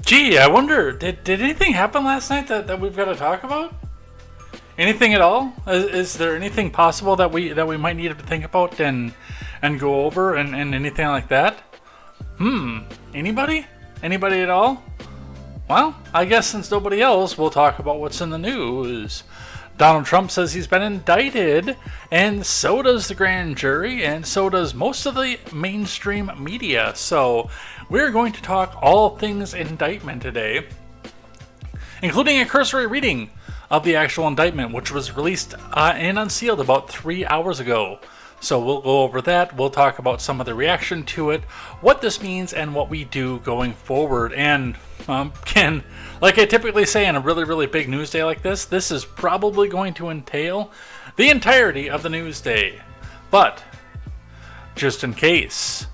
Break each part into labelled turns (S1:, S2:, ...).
S1: Gee, I wonder, did anything happen last night that we've got to talk about? Anything at all? Is there anything possible that we might need to think about and go over and anything like that? Anybody? Anybody at all? Well, I guess since nobody else, we'll talk about what's in the news. Donald Trump says he's been indicted, and so does the grand jury, and so does most of the mainstream media. So we're going to talk all things indictment today, including a cursory reading of the actual indictment, which was released and unsealed about 3 hours ago. So we'll go over that. We'll talk about some of the reaction to it, what this means, and what we do going forward. And like I typically say on a really, really big news day like this is probably going to entail the entirety of the news day. But just in case,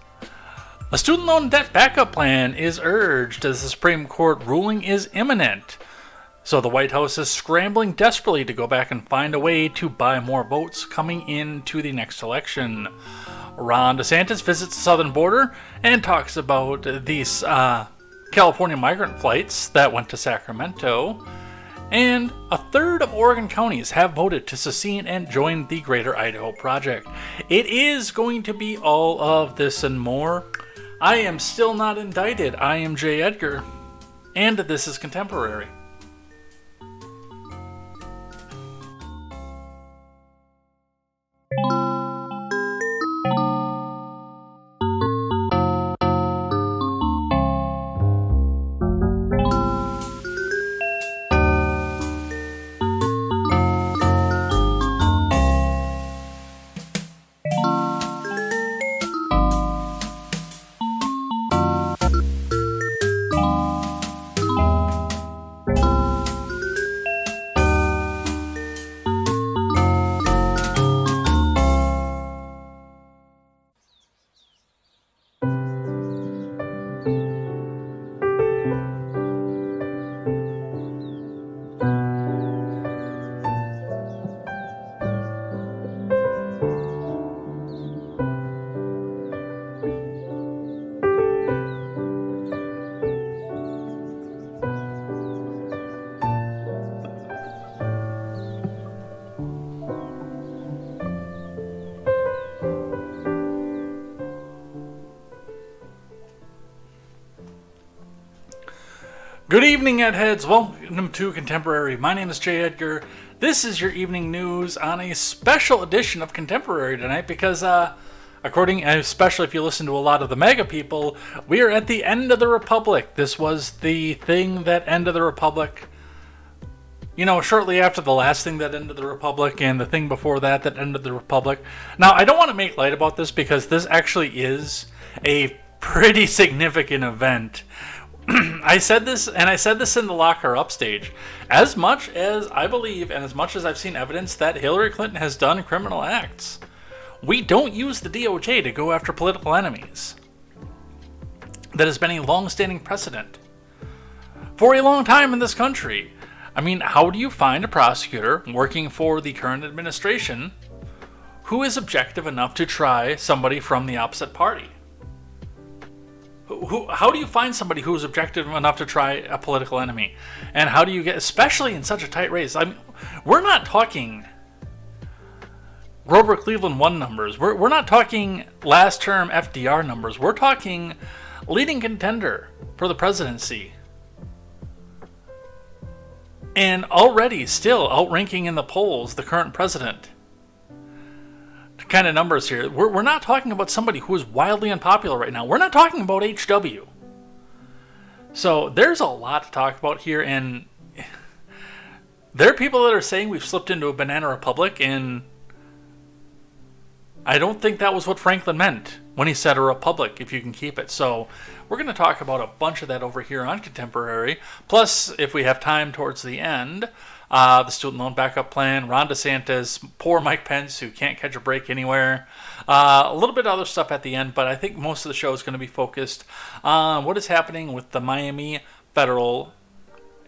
S1: a student loan debt backup plan is urged as the Supreme Court ruling is imminent. So the White House is scrambling desperately to go back and find a way to buy more votes coming into the next election. Ron DeSantis visits the southern border and talks about these California migrant flights that went to Sacramento. And a third of Oregon counties have voted to secede and join the Greater Idaho Project. It is going to be all of this and more. I am still not indicted. I am Jay Edgar, and this is Contemporary. Good evening, Edheads. Welcome to Contemporary. My name is Jay Edgar. This is your evening news on a special edition of Contemporary tonight because, especially if you listen to a lot of the MAGA people, we are at the end of the Republic. This was the thing that ended the Republic, shortly after the last thing that ended the Republic and the thing before that ended the Republic. Now, I don't want to make light about this because this actually is a pretty significant event. I said this in the locker upstage. As much as I believe and as much as I've seen evidence that Hillary Clinton has done criminal acts, we don't use the DOJ to go after political enemies. That has been a long-standing precedent for a long time in this country. I mean, how do you find a prosecutor working for the current administration who is objective enough to try somebody from the opposite party? How do you find somebody who's objective enough to try a political enemy? And how do you get, especially in such a tight race? I mean, we're not talking Grover Cleveland 1 numbers. We're not talking last term FDR numbers. We're talking leading contender for the presidency. And already still outranking in the polls the current president. Kind of numbers here. We're not talking about somebody who is wildly unpopular right now. We're not talking about HW. So there's a lot to talk about here, and there are people that are saying we've slipped into a banana republic, and I don't think that was what Franklin meant when he said a republic, if you can keep it. So we're going to talk about a bunch of that over here on Contemporary. Plus, if we have time towards the end, the student loan backup plan, Ron DeSantis, poor Mike Pence, who can't catch a break anywhere. A little bit of other stuff at the end, but I think most of the show is going to be focused on what is happening with the Miami federal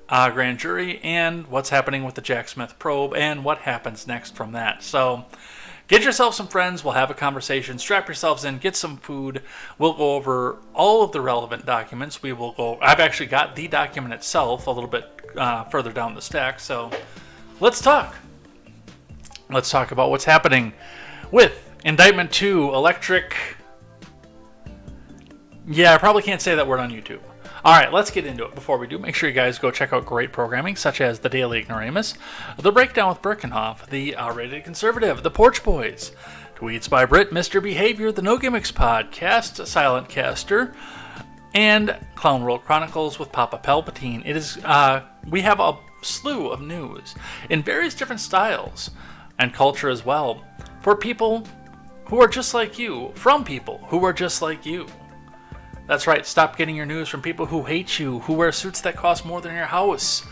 S1: grand jury and what's happening with the Jack Smith probe and what happens next from that. So Get yourself some friends. We'll have a conversation. Strap yourselves in. Get some food. We'll go over all of the relevant documents. We will go. I've actually got the document itself a little bit further down the stack. So let's talk. Let's talk about what's happening with Indictment 2 Electric. Yeah, I probably can't say that word on YouTube. All right, let's get into it. Before we do, make sure you guys go check out great programming such as The Daily Ignoramus, The Breakdown with Birkenhoff, The R-Rated Conservative, The Porch Boys, Tweets by Brit, Mr. Behavior, The No Gimmicks Podcast, Silent Caster, and Clown World Chronicles with Papa Palpatine. It is we have a slew of news in various different styles and culture as well for people who are just like you, from people who are just like you. That's right, stop getting your news from people who hate you, who wear suits that cost more than your house.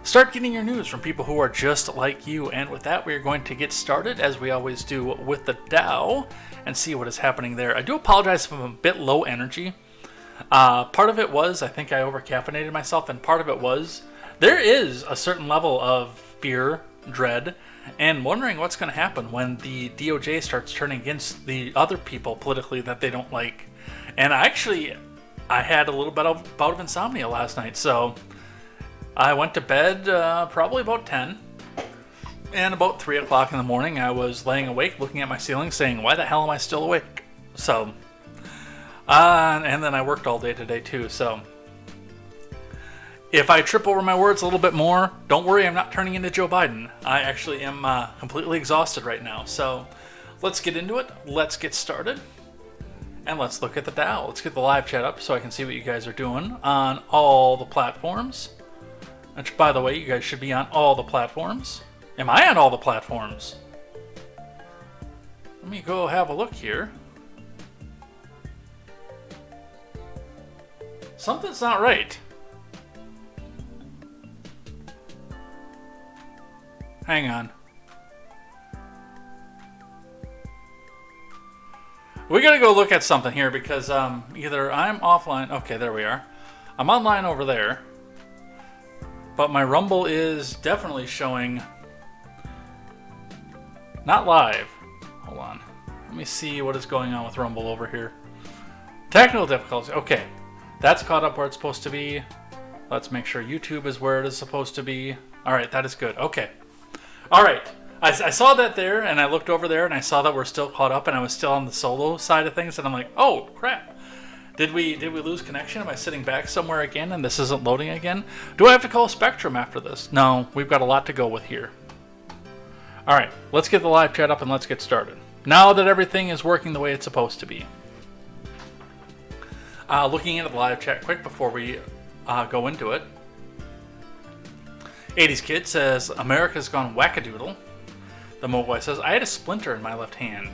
S1: Start getting your news from people who are just like you. And with that, we are going to get started, as we always do, with the Dow and see what is happening there. I do apologize if I'm a bit low energy. Part of it was, I think I over-caffeinated myself, and part of it was, there is a certain level of fear, dread, and wondering what's going to happen when the DOJ starts turning against the other people politically that they don't like. And I had a little bit of bout of insomnia last night, so I went to bed probably about 10, and about 3 o'clock in the morning I was laying awake looking at my ceiling saying, why the hell am I still awake? So, and then I worked all day today too, so if I trip over my words a little bit more, don't worry, I'm not turning into Joe Biden. I actually am completely exhausted right now, so let's get into it, let's get started. And let's look at the Dow. Let's get the live chat up so I can see what you guys are doing on all the platforms. Which, by the way, you guys should be on all the platforms. Am I on all the platforms? Let me go have a look here. Something's not right. Hang on. We gotta go look at something here because either I'm offline. Okay, there we are. I'm online over there. But my Rumble is definitely showing not live. Hold on. Let me see what is going on with Rumble over here. Technical difficulties. Okay. That's caught up where it's supposed to be. Let's make sure YouTube is where it is supposed to be. Alright, that is good. Okay. Alright. I saw that there, and I looked over there, and I saw that we're still caught up, and I was still on the solo side of things, and I'm like, oh, crap. Did we lose connection? Am I sitting back somewhere again, and this isn't loading again? Do I have to call Spectrum after this? No, we've got a lot to go with here. All right, let's get the live chat up, and let's get started. Now that everything is working the way it's supposed to be. Looking into the live chat quick before we go into it. 80s Kid says, America's gone wackadoodle. The Moboy says, I had a splinter in my left hand.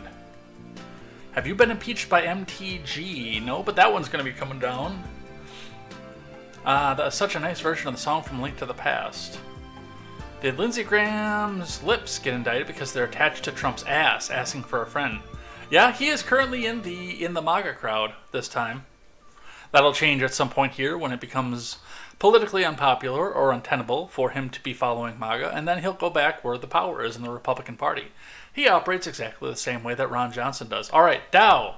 S1: Have you been impeached by MTG? No, but that one's going to be coming down. That's such a nice version of the song from Link to the Past. Did Lindsey Graham's lips get indicted because they're attached to Trump's ass, asking for a friend? Yeah, he is currently in the MAGA crowd this time. That'll change at some point here when it becomes politically unpopular or untenable for him to be following MAGA, and then he'll go back where the power is in the Republican Party. He operates exactly the same way that Ron Johnson does. All right, Dow.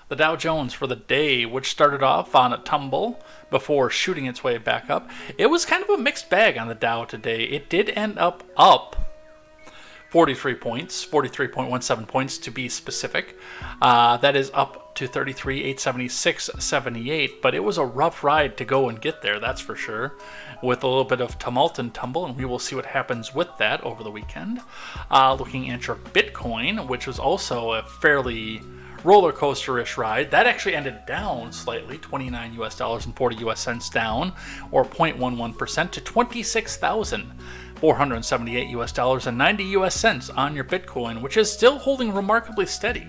S1: The Dow Jones for the day, which started off on a tumble before shooting its way back up. It was kind of a mixed bag on the Dow today. It did end up 43 points, 43.17 points to be specific. That is up to 33,876.78, but it was a rough ride to go and get there, that's for sure, with a little bit of tumult and tumble, and we will see what happens with that over the weekend. Looking at your Bitcoin, which was also a fairly roller coaster-ish ride, that actually ended down slightly, $29 and 40 US cents down, or 0.11% to 26,478 US dollars and 90 US cents on your Bitcoin, which is still holding remarkably steady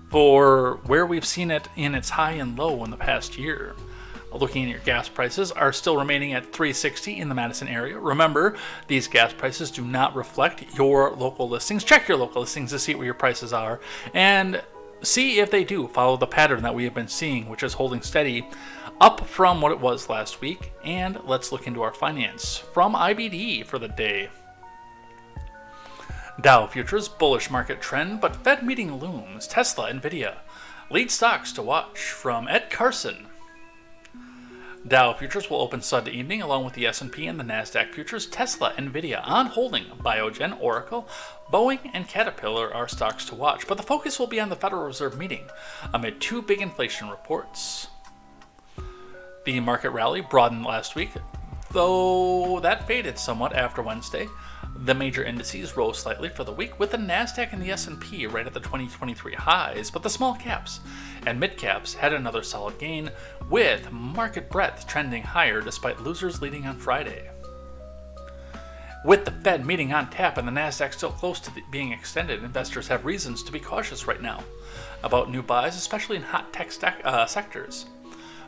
S1: for where we've seen it in its high and low in the past year. Looking at your gas prices are still remaining at $3.60 in the Madison area. Remember, these gas prices do not reflect your local listings. Check your local listings to see where your prices are and see if they do follow the pattern that we have been seeing, which is holding steady up from what it was last week. And let's look into our finance from IBD for the day. Dow futures bullish market trend, but Fed meeting looms. Tesla, Nvidia lead stocks to watch, from Ed Carson. Dow futures will open Sunday evening along with the S&P and the Nasdaq futures. Tesla, Nvidia on holding. Biogen, Oracle, Boeing, and Caterpillar are stocks to watch, but the focus will be on the Federal Reserve meeting amid two big inflation reports. The market rally broadened last week, though that faded somewhat after Wednesday. The major indices rose slightly for the week, with the Nasdaq and the S&P right at the 2023 highs, but the small caps and mid caps had another solid gain, with market breadth trending higher despite losers leading on Friday. With the Fed meeting on tap and the Nasdaq still close to being extended, investors have reasons to be cautious right now about new buys, especially in hot tech sectors.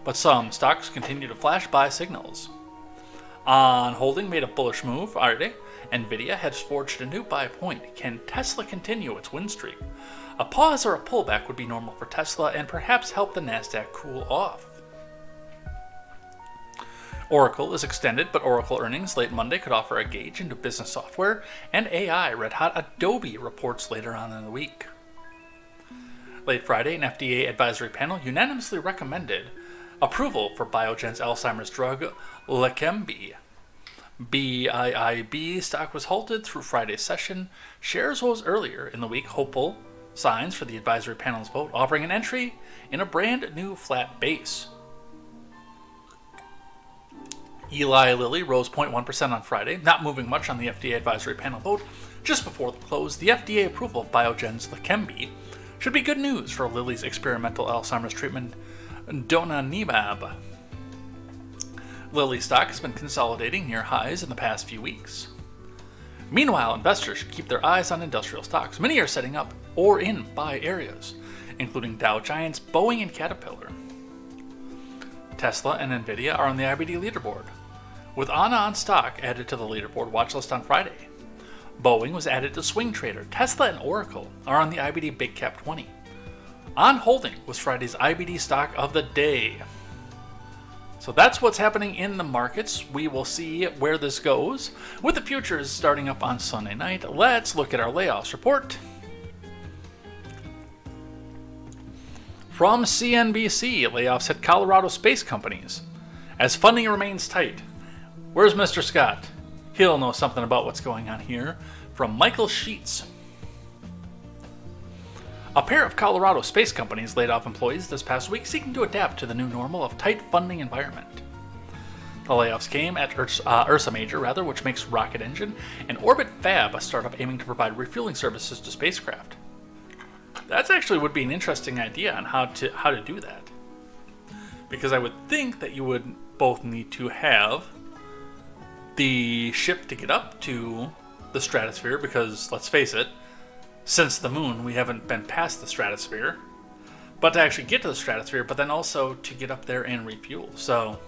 S1: But some stocks continue to flash buy signals. On holding made a bullish move Friday. Nvidia has forged a new buy point. Can Tesla continue its win streak? A pause or a pullback would be normal for Tesla and perhaps help the Nasdaq cool off. Oracle is extended, but Oracle earnings late Monday could offer a gauge into business software and AI. Red-hot Adobe reports later on in the week. Late Friday, an FDA advisory panel unanimously recommended approval for Biogen's Alzheimer's drug Leqembi. BIIB stock was halted through Friday's session. Shares rose earlier in the week, hopeful signs for the advisory panel's vote, offering an entry in a brand new flat base. Eli Lilly rose 0.1% on Friday, not moving much on the FDA advisory panel vote. Just before the close, the FDA approval of Biogen's Leqembi should be good news for Lilly's experimental Alzheimer's treatment, donanemab. Lilly stock has been consolidating near highs in the past few weeks. Meanwhile, investors should keep their eyes on industrial stocks. Many are setting up or in buy areas, including Dow giants, Boeing, and Caterpillar. Tesla and Nvidia are on the IBD leaderboard, with ANA stock added to the leaderboard watch list on Friday. Boeing was added to Swing Trader. Tesla and Oracle are on the IBD Big Cap 20. On holding was Friday's IBD stock of the day. So that's what's happening in the markets. We will see where this goes. With the futures starting up on Sunday night, let's look at our layoffs report. From CNBC, layoffs at Colorado space companies as funding remains tight. Where's Mr. Scott? He'll know something about what's going on here. From Michael Sheets. A pair of Colorado space companies laid off employees this past week, seeking to adapt to the new normal of tight funding environment. The layoffs came at Ursa Major, which makes rocket engine, and Orbit Fab, a startup aiming to provide refueling services to spacecraft. That actually would be an interesting idea on how to do that, because I would think that you would both need to have the ship to get up to the stratosphere, because let's face it, since the moon, we haven't been past the stratosphere. But to actually get to the stratosphere, but then also to get up there and refuel. So,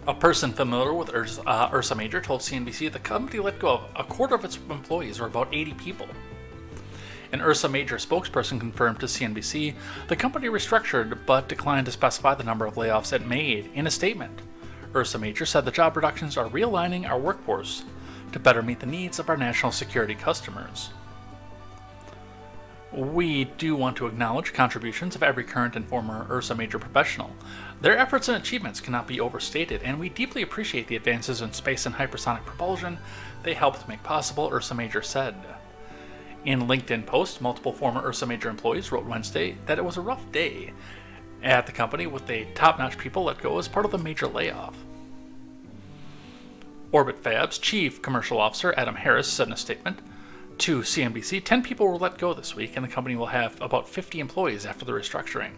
S1: a person familiar with Ursa Major told CNBC the company let go of a quarter of its employees, or about 80 people. An Ursa Major spokesperson confirmed to CNBC the company restructured but declined to specify the number of layoffs it made in a statement. Ursa Major said the job reductions are realigning our workforce to better meet the needs of our national security customers. We do want to acknowledge contributions of every current and former Ursa Major professional. Their efforts and achievements cannot be overstated, and we deeply appreciate the advances in space and hypersonic propulsion they helped make possible, Ursa Major said. In a LinkedIn post, multiple former Ursa Major employees wrote Wednesday that it was a rough day at the company, with the top-notch people let go as part of the major layoff. Orbit Fab's chief commercial officer, Adam Harris, said in a statement to CNBC, 10 people were let go this week, and the company will have about 50 employees after the restructuring.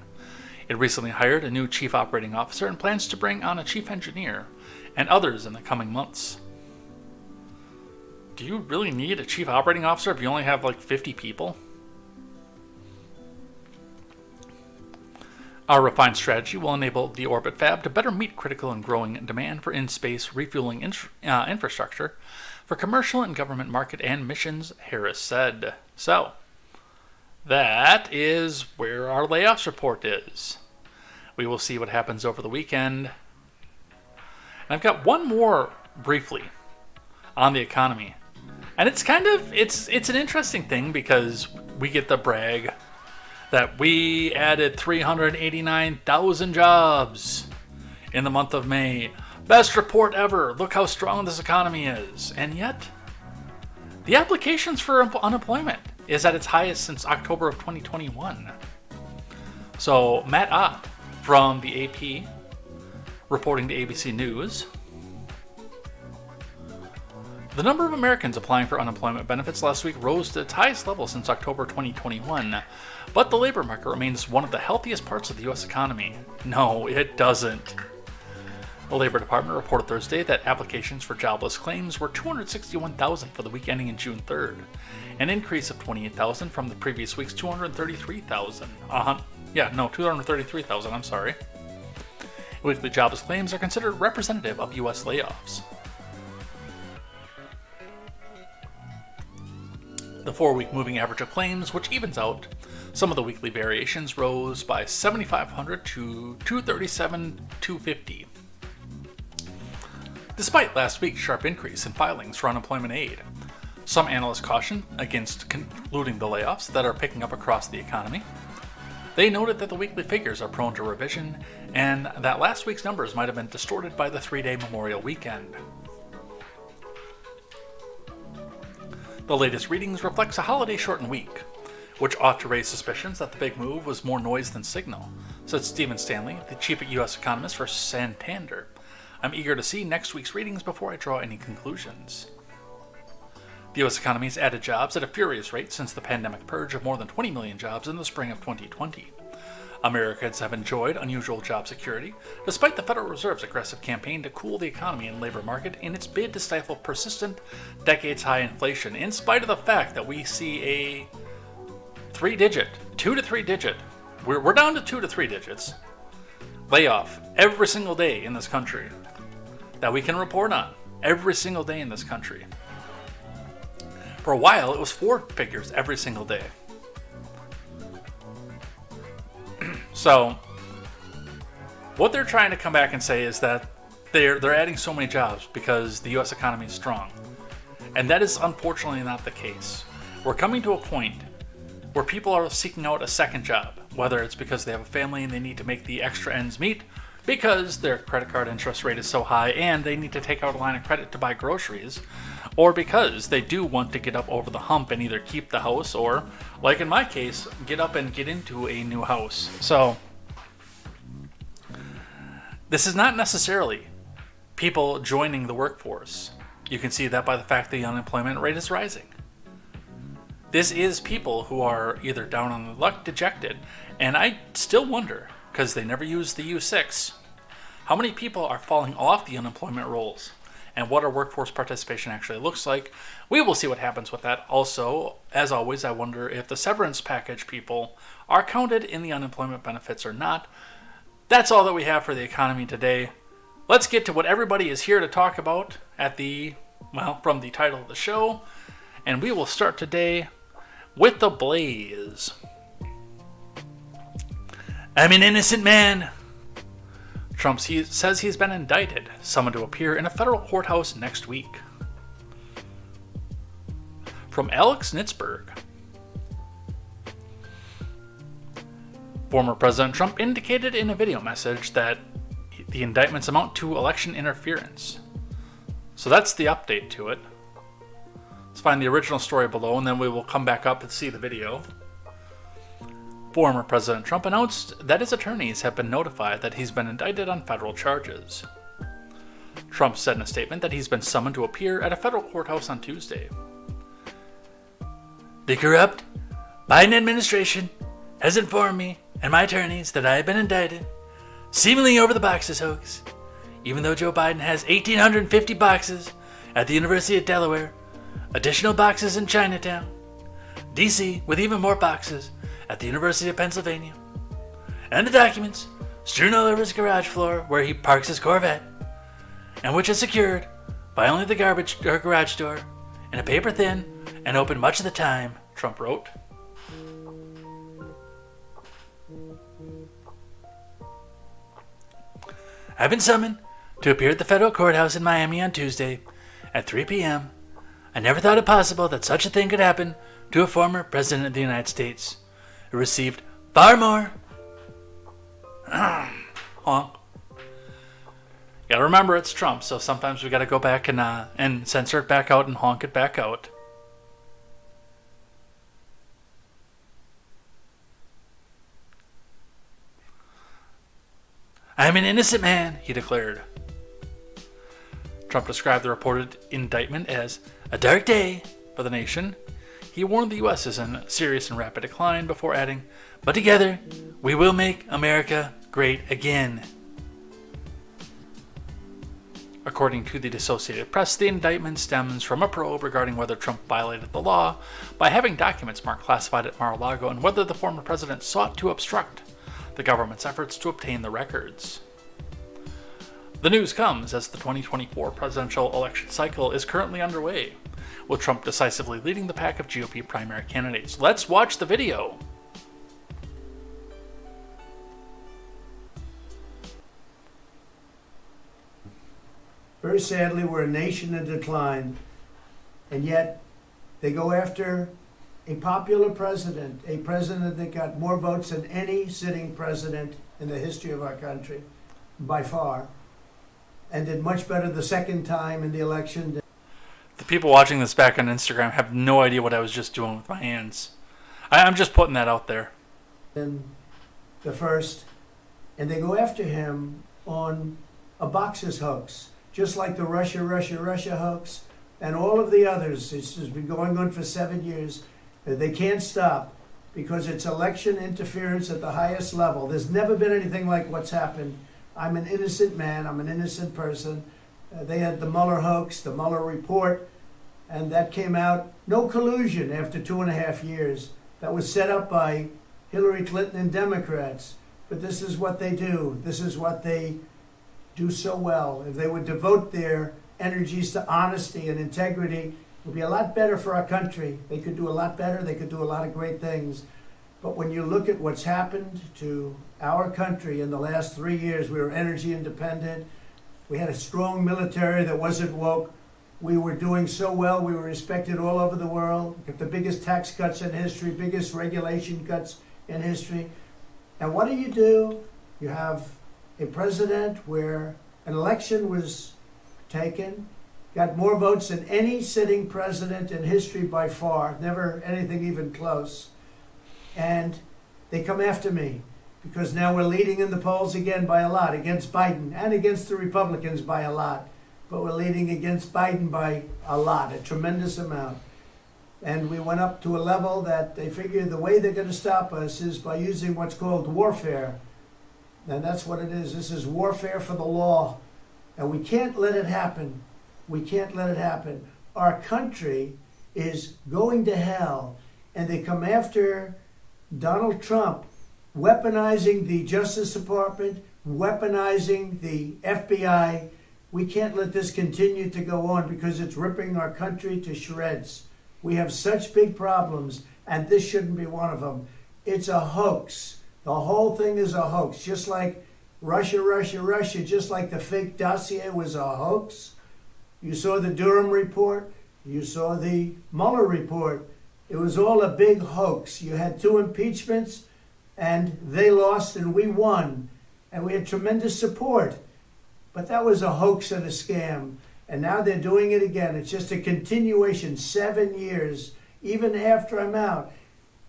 S1: It recently hired a new chief operating officer and plans to bring on a chief engineer and others in the coming months. Do you really need a chief operating officer if you only have like 50 people? Our refined strategy will enable the Orbit Fab to better meet critical and growing demand for in-space refueling infrastructure for commercial and government market and missions, Harris said. So, that is where our layoffs report is. We will see what happens over the weekend. And I've got one more briefly on the economy. And it's an interesting thing because we get the brag that we added 389,000 jobs in the month of May. Best report ever. Look how strong this economy is. And yet, the applications for unemployment is at its highest since October of 2021. So Matt Ott from the AP, reporting to ABC News, the number of Americans applying for unemployment benefits last week rose to its highest level since October 2021, but the labor market remains one of the healthiest parts of the U.S. economy. No, it doesn't. The Labor Department reported Thursday that applications for jobless claims were 261,000 for the week ending in June 3rd, an increase of 28,000 from the previous week's 233,000. 233,000, I'm sorry. Weekly jobless claims are considered representative of U.S. layoffs. The 4-week moving average of claims, which evens out some of the weekly variations, rose by 7,500 to 237,250. Despite last week's sharp increase in filings for unemployment aid, some analysts caution against concluding the layoffs that are picking up across the economy. They noted that the weekly figures are prone to revision and that last week's numbers might have been distorted by the 3-day Memorial Weekend. The latest readings reflects a holiday-shortened week, which ought to raise suspicions that the big move was more noise than signal, said Stephen Stanley, the chief U.S. economist for Santander. I'm eager to see next week's readings before I draw any conclusions. The U.S. economy has added jobs at a furious rate since the pandemic purge of more than 20 million jobs in the spring of 2020. Americans have enjoyed unusual job security, despite the Federal Reserve's aggressive campaign to cool the economy and labor market in its bid to stifle persistent, decades-high inflation, in spite of the fact that we see a 2 to 3 digit, we're down to 2 to 3 digits, layoff every single day in this country that we can report on every single day in this country. For a while, it was 4 figures every single day. So, what they're trying to come back and say is that they're adding so many jobs because the U.S. economy is strong. And that is unfortunately not the case. We're coming to a point where people are seeking out a second job, whether it's because they have a family and they need to make the extra ends meet, because their credit card interest rate is so high and they need to take out a line of credit to buy groceries, or because they do want to get up over the hump and either keep the house or, like in my case, get up and get into a new house. So, this is not necessarily people joining the workforce. You can see that by the fact the unemployment rate is rising. This is people who are either down on the luck, dejected, and I still wonder, because they never use the U6, how many people are falling off the unemployment rolls and what our workforce participation actually looks like. We will see what happens with that. Also, as always, I wonder if the severance package people are counted in the unemployment benefits or not. That's all that we have for the economy today. Let's get to what everybody is here to talk about from the title of the show. And we will start today with the blaze. I'm an innocent man. Trump says he's been indicted, summoned to appear in a federal courthouse next week. From Alex Nitzberg. Former President Trump indicated in a video message that the indictments amount to election interference. So that's the update to it. Let's find the original story below and then we will come back up and see the video. Former President Trump announced that his attorneys have been notified that he's been indicted on federal charges. Trump said in a statement that he's been summoned to appear at a federal courthouse on Tuesday. The corrupt Biden administration has informed me and my attorneys that I have been indicted, seemingly over the boxes hoax, even though Joe Biden has 1,850 boxes at the University of Delaware, additional boxes in Chinatown, D.C. with even more boxes at the University of Pennsylvania, and the documents strewn all over his garage floor where he parks his Corvette, and which is secured by only the garage door in a paper thin and open much of the time, Trump wrote. I've been summoned to appear at the federal courthouse in Miami on Tuesday at 3 p.m. I never thought it possible that such a thing could happen to a former president of the United States who received far more. Honk. Gotta remember it's Trump, so sometimes we gotta go back and censor it back out and honk it back out. I'm an innocent man, he declared. Trump described the reported indictment as a dark day for the nation. He warned the U.S. is in serious and rapid decline before adding, but together, we will make America great again. According to the Associated Press, the indictment stems from a probe regarding whether Trump violated the law by having documents marked classified at Mar-a-Lago and whether the former president sought to obstruct the government's efforts to obtain the records. The news comes as the 2024 presidential election cycle is currently underway, with Trump decisively leading the pack of GOP primary candidates. Let's watch the video.
S2: Very sadly, we're a nation in decline, and yet they go after a popular president, a president that got more votes than any sitting president in the history of our country, by far, and did much better the second time in the election.
S1: The people watching this back on Instagram have no idea what I was just doing with my hands. I'm just putting that out there.
S2: In the first, and they go after him on a boxes hoax, just like the Russia hoax and all of the others. This has been going on for 7 years. They can't stop because it's election interference at the highest level. There's never been anything like what's happened. I'm an innocent man. I'm an innocent person. They had the Mueller hoax, the Mueller report, and that came out. No collusion after 2.5 years. That was set up by Hillary Clinton and Democrats. But this is what they do. This is what they do so well. If they would devote their energies to honesty and integrity, it would be a lot better for our country. They could do a lot better. They could do a lot of great things. But when you look at what's happened to our country in the last 3 years, we were energy independent. We had a strong military that wasn't woke. We were doing so well. We were respected all over the world. We got the biggest tax cuts in history, biggest regulation cuts in history. And what do? You have a president where an election was taken, got more votes than any sitting president in history by far, never anything even close. And they come after me because now we're leading in the polls again by a lot, against Biden and against the Republicans by a lot. But we're leading against Biden by a lot, a tremendous amount. And we went up to a level that they figure the way they're going to stop us is by using what's called warfare. And that's what it is. This is warfare for the law. And we can't let it happen. We can't let it happen. Our country is going to hell. And they come after Donald Trump, weaponizing the Justice Department, weaponizing the FBI. We can't let this continue to go on because it's ripping our country to shreds. We have such big problems, and this shouldn't be one of them. It's a hoax. The whole thing is a hoax, just like Russia, just like the fake dossier was a hoax. You saw the Durham report. You saw the Mueller report. It was all a big hoax. You had 2 impeachments, and they lost and we won. And we had tremendous support. But that was a hoax and a scam. And now they're doing it again. It's just a continuation, 7 years, even after I'm out.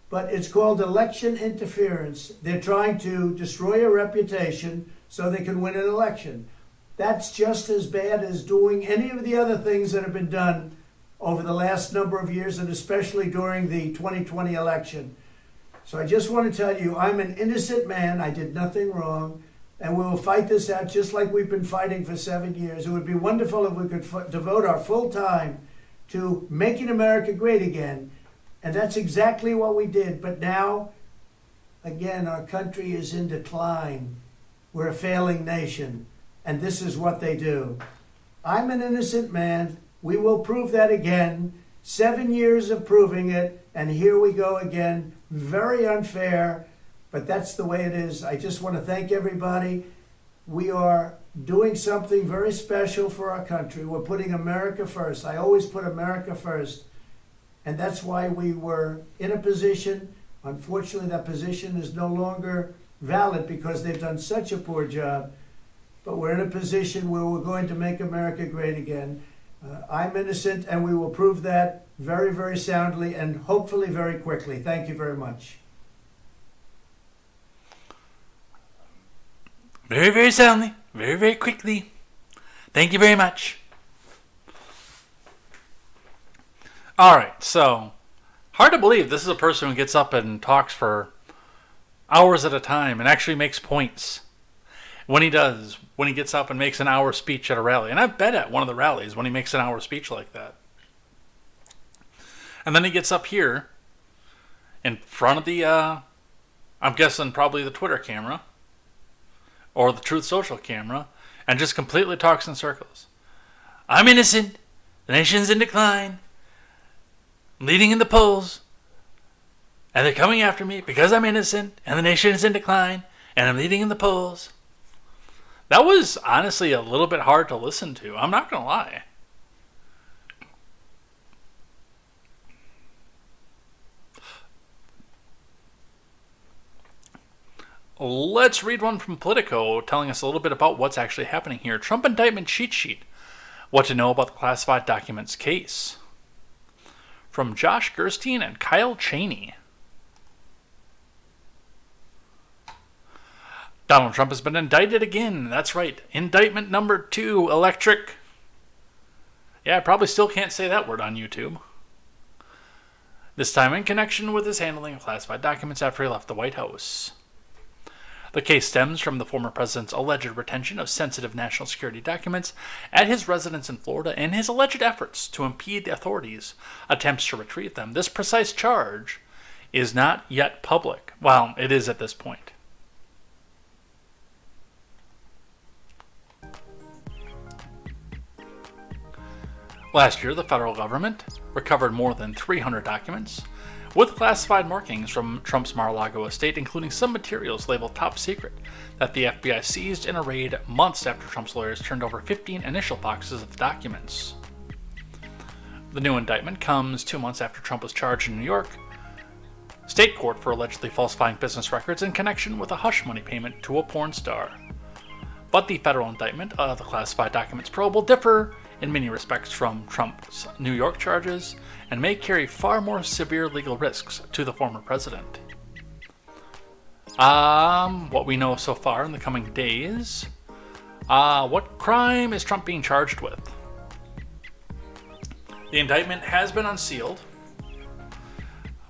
S2: But it's called election interference. They're trying to destroy a reputation so they can win an election. That's just as bad as doing any of the other things that have been done over the last number of years, and especially during the 2020 election. So I just want to tell you, I'm an innocent man. I did nothing wrong. And we will fight this out just like we've been fighting for 7 years. It would be wonderful if we could devote our full time to making America great again. And that's exactly what we did. But now, again, our country is in decline. We're a failing nation. And this is what they do. I'm an innocent man. We will prove that again. 7 years of proving it. And here we go again. Very unfair. But that's the way it is. I just want to thank everybody. We are doing something very special for our country. We're putting America first. I always put America first. And that's why we were in a position. Unfortunately, that position is no longer valid because they've done such a poor job. But we're in a position where we're going to make America great again. I'm innocent, and we will prove that very, very soundly and hopefully very quickly. Thank you very much.
S1: Very, very soundly, very, very quickly. Thank you very much. All right, so hard to believe this is a person who gets up and talks for hours at a time and actually makes points. When he gets up and makes an hour speech at a rally. And I've been at one of the rallies when he makes an hour speech like that. And then he gets up here in front of the, I'm guessing probably the Twitter camera or the Truth Social camera, and just completely talks in circles. I'm innocent. The nation's in decline. I'm leading in the polls. And they're coming after me because I'm innocent, and the nation is in decline, and I'm leading in the polls. That was honestly a little bit hard to listen to. I'm not going to lie. Let's read one from Politico telling us a little bit about what's actually happening here. Trump indictment cheat sheet. What to know about the classified documents case. From Josh Gerstein and Kyle Cheney. Donald Trump has been indicted again. That's right. Indictment number 2, electric. Yeah, I probably still can't say that word on YouTube. This time in connection with his handling of classified documents after he left the White House. The case stems from the former president's alleged retention of sensitive national security documents at his residence in Florida and his alleged efforts to impede the authorities' attempts to retrieve them. This precise charge is not yet public. Well, it is at this point. Last year, the federal government recovered more than 300 documents with classified markings from Trump's Mar-a-Lago estate, including some materials labeled top secret that the FBI seized in a raid months after Trump's lawyers turned over 15 initial boxes of documents. The new indictment comes 2 months after Trump was charged in New York state court for allegedly falsifying business records in connection with a hush money payment to a porn star. But the federal indictment of the classified documents probe will differ in many respects from Trump's New York charges and may carry far more severe legal risks to the former president. What we know so far in the coming days. What crime is Trump being charged with? The indictment has been unsealed,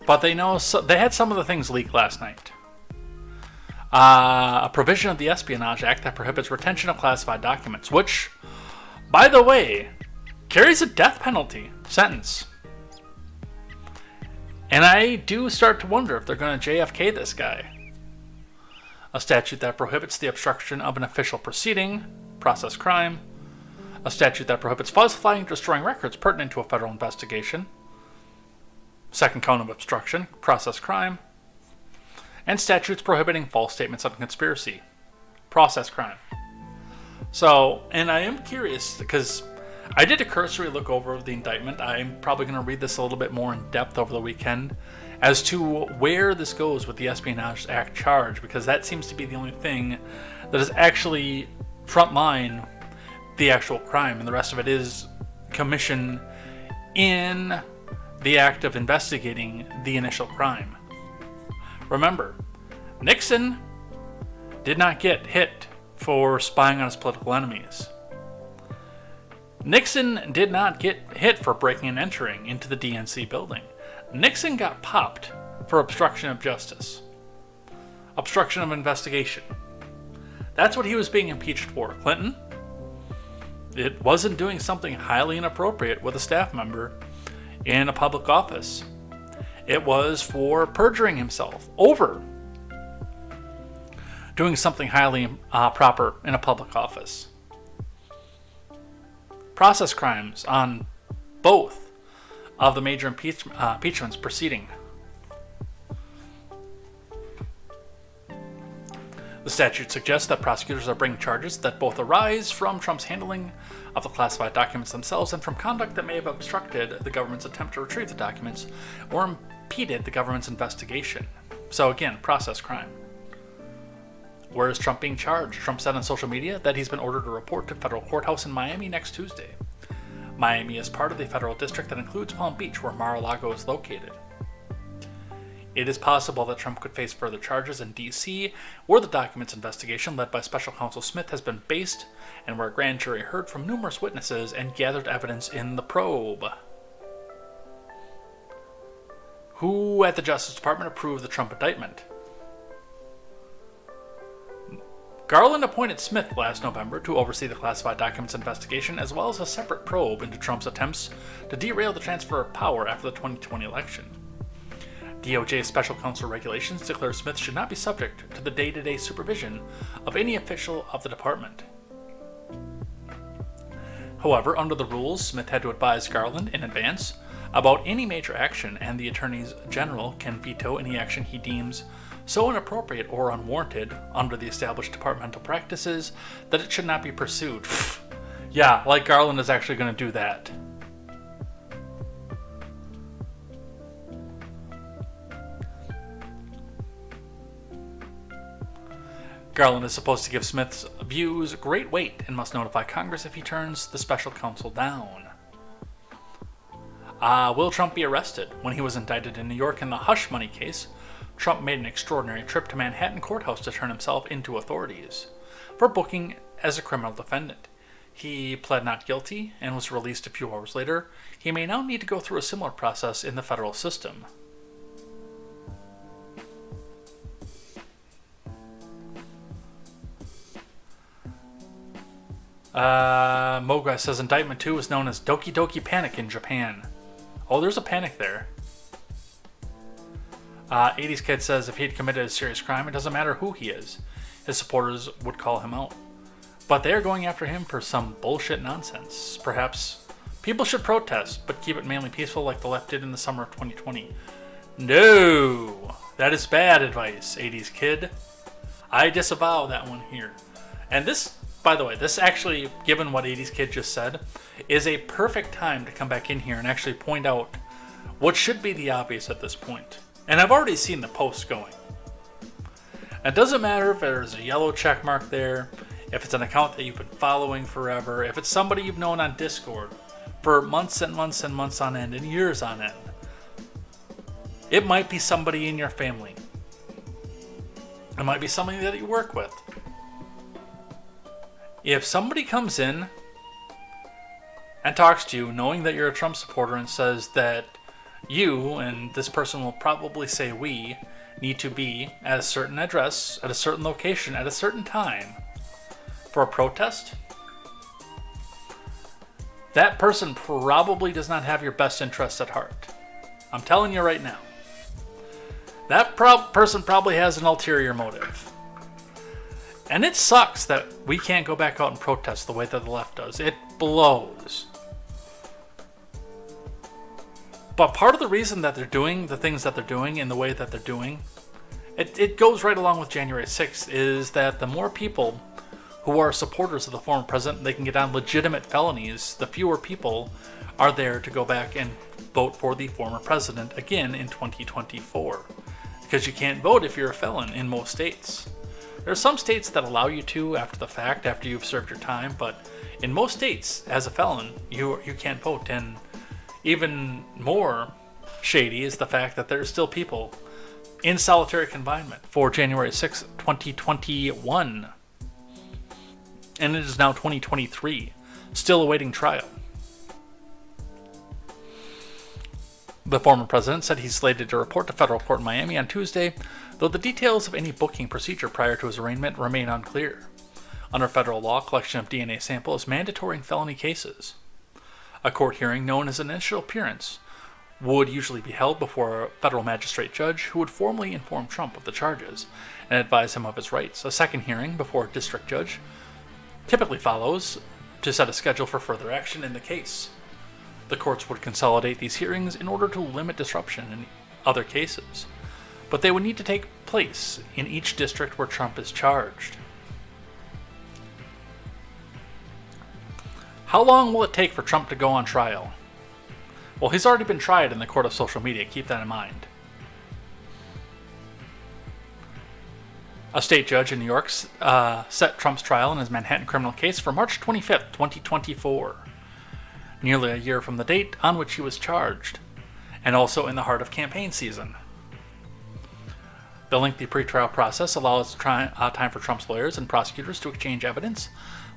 S1: but they had some of the things leaked last night. A provision of the Espionage Act that prohibits retention of classified documents, which, by the way, carries a death penalty sentence. And I do start to wonder if they're going to JFK this guy. A statute that prohibits the obstruction of an official proceeding, process crime. A statute that prohibits falsifying and destroying records pertinent to a federal investigation. Second count of obstruction, process crime. And statutes prohibiting false statements on conspiracy, process crime. So, and I am curious because I did a cursory look over the indictment. I'm probably going to read this a little bit more in depth over the weekend as to where this goes with the Espionage Act charge, because that seems to be the only thing that is actually frontline the actual crime, and the rest of it is commission in the act of investigating the initial crime. Remember, Nixon did not get hit for spying on his political enemies. Nixon did not get hit for breaking and entering into the DNC building. Nixon got popped for obstruction of justice, obstruction of investigation. That's what he was being impeached for. Clinton, it wasn't doing something highly inappropriate with a staff member in a public office. It was for perjuring himself over doing something highly proper in a public office. Process crimes on both of the major impeachments proceeding. The The statute suggests that prosecutors are bringing charges that both arise from Trump's handling of the classified documents themselves and from conduct that may have obstructed the government's attempt to retrieve the documents or impeded the government's investigation. So again, process crime. Where is Trump being charged? Trump said on social media that he's been ordered to report to federal courthouse in Miami next Tuesday. Miami is part of the federal district that includes Palm Beach, where Mar-a-Lago is located. It is possible that Trump could face further charges in D.C., where the documents investigation led by Special Counsel Smith has been based, and where a grand jury heard from numerous witnesses and gathered evidence in the probe. Who at the Justice Department approved the Trump indictment? Garland appointed Smith last November to oversee the classified documents investigation, as well as a separate probe into Trump's attempts to derail the transfer of power after the 2020 election. DOJ special counsel regulations declare Smith should not be subject to the day-to-day supervision of any official of the department. However, under the rules, Smith had to advise Garland in advance about any major action, and the Attorney General can veto any action he deems so inappropriate or unwarranted under the established departmental practices that it should not be pursued. Yeah, like Garland is actually going to do that. Garland is supposed to give Smith's views great weight and must notify Congress if he turns the special counsel down. Will Trump be arrested? When he was indicted in New York in the hush money case, Trump made an extraordinary trip to Manhattan courthouse to turn himself into authorities for booking as a criminal defendant. He pled not guilty and was released a few hours later. He may now need to go through a similar process in the federal system. Moga says Indictment 2 is known as Doki Doki Panic in Japan. Oh, there's a panic there. 80s Kid says if he had committed a serious crime, it doesn't matter who he is. His supporters would call him out. But they are going after him for some bullshit nonsense. Perhaps people should protest, but keep it mainly peaceful like the left did in the summer of 2020. No! That is bad advice, 80s Kid. I disavow that one here. And this, by the way, this actually, given what 80s Kid just said, is a perfect time to come back in here and actually point out what should be the obvious at this point. And I've already seen the posts going. It doesn't matter if there's a yellow check mark there, if it's an account that you've been following forever, if it's somebody you've known on Discord for months and months and months on end and years on end. It might be somebody in your family. It might be somebody that you work with. If somebody comes in and talks to you knowing that you're a Trump supporter and says that you, and this person will probably say we, need to be at a certain address, at a certain location, at a certain time for a protest, that person probably does not have your best interests at heart. I'm telling you right now. That person probably has an ulterior motive. And it sucks that we can't go back out and protest the way that the left does. It blows. But part of the reason that they're doing the things that they're doing in the way that they're doing, it goes right along with January 6th, is that the more people who are supporters of the former president, they can get on legitimate felonies, the fewer people are there to go back and vote for the former president again in 2024. Because you can't vote if you're a felon in most states. There are some states that allow you to after the fact, after you've served your time, but in most states, as a felon, you can't vote. And even more shady is the fact that there are still people in solitary confinement for January 6th, 2021. And it is now 2023, still awaiting trial. The former president said he's slated to report to federal court in Miami on Tuesday, though the details of any booking procedure prior to his arraignment remain unclear. Under federal law, collection of DNA sample is mandatory in felony cases. A court hearing known as an initial appearance would usually be held before a federal magistrate judge who would formally inform Trump of the charges and advise him of his rights. A second hearing before a district judge typically follows to set a schedule for further action in the case. The courts would consolidate these hearings in order to limit disruption in other cases. but they would need to take place in each district where Trump is charged. How long will it take for Trump to go on trial? Well, he's already been tried in the court of social media, keep that in mind. A state judge in New York set Trump's trial in his Manhattan criminal case for March 25th, 2024, nearly a year from the date on which he was charged, and also in the heart of campaign season. The lengthy pretrial process allows time for Trump's lawyers and prosecutors to exchange evidence,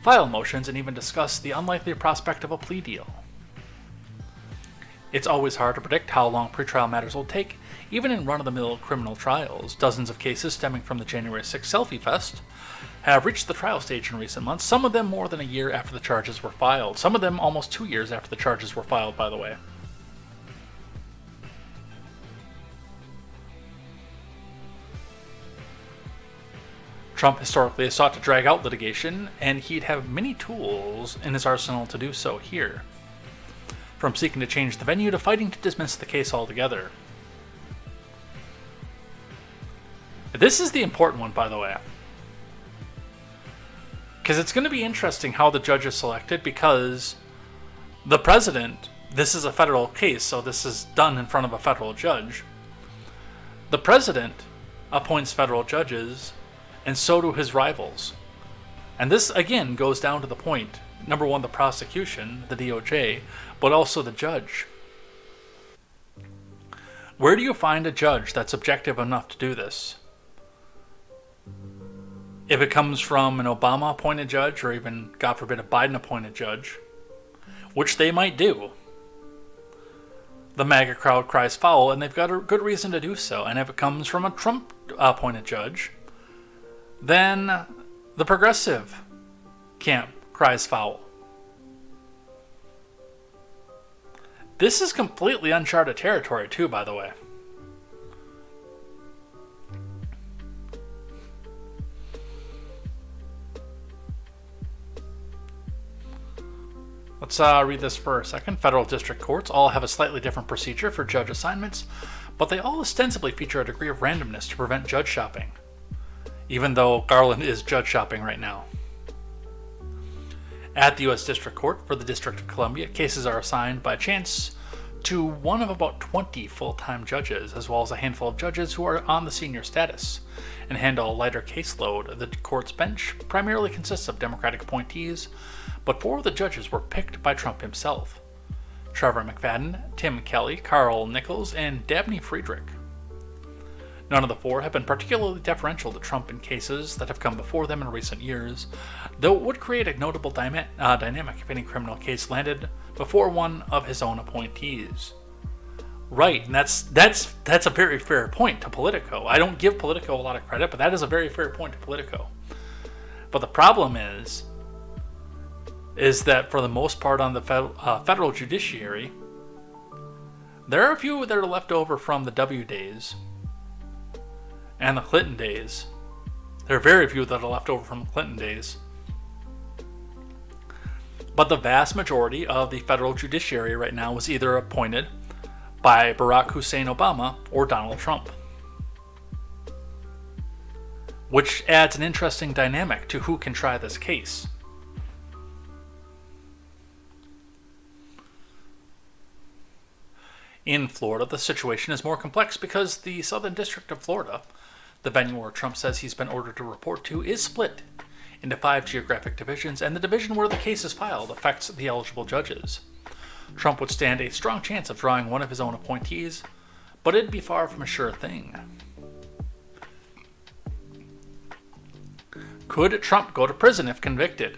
S1: file motions, and even discuss the unlikely prospect of a plea deal. It's always hard to predict how long pretrial matters will take, even in run-of-the-mill criminal trials. Dozens of cases stemming from the January 6th Selfie Fest have reached the trial stage in recent months, some of them more than a year after the charges were filed. Some of them almost 2 years after the charges were filed, by the way. Trump historically has sought to drag out litigation, and he'd have many tools in his arsenal to do so here. From seeking to change the venue to fighting to dismiss the case altogether. This is the important one, by the way. Because it's going to be interesting how the judge is selected, because the president, this is a federal case, so this is done in front of a federal judge. The president appoints federal judges, and so do his rivals. And this, again, goes down to the point. Number one, the prosecution, the DOJ, but also the judge. Where do you find a judge that's objective enough to do this? If it comes from an Obama-appointed judge, or even, God forbid, a Biden-appointed judge, which they might do, the MAGA crowd cries foul, and they've got a good reason to do so. And if it comes from a Trump-appointed judge, then the progressive camp cries foul. This is completely uncharted territory, too, by the way. Let's read this for a second. Federal district courts all have a slightly different procedure for judge assignments, but they all ostensibly feature a degree of randomness to prevent judge shopping, even though Garland is judge shopping right now. At the U.S. District Court for the District of Columbia, cases are assigned by chance to one of about 20 full-time judges, as well as a handful of judges who are on the senior status and handle a lighter caseload. The court's bench primarily consists of Democratic appointees, but 4 of the judges were picked by Trump himself: Trevor McFadden, Tim Kelly, Carl Nichols, and Dabney Friedrich. None of the 4 have been particularly deferential to Trump in cases that have come before them in recent years, though it would create a notable dynamic if any criminal case landed before one of his own appointees. Right, and that's a very fair point to Politico. I don't give Politico a lot of credit, but that is a very fair point to Politico. But the problem is that for the most part on the federal judiciary, there are a few that are left over from the W days and the Clinton days. There are very few that are left over from the Clinton days. But the vast majority of the federal judiciary right now was either appointed by Barack Hussein Obama or Donald Trump, which adds an interesting dynamic to who can try this case. In Florida, the situation is more complex because the Southern District of Florida, the venue where Trump says he's been ordered to report to, is split into 5 geographic divisions, and the division where the case is filed affects the eligible judges. Trump would stand a strong chance of drawing one of his own appointees, but it'd be far from a sure thing. Could Trump go to prison if convicted?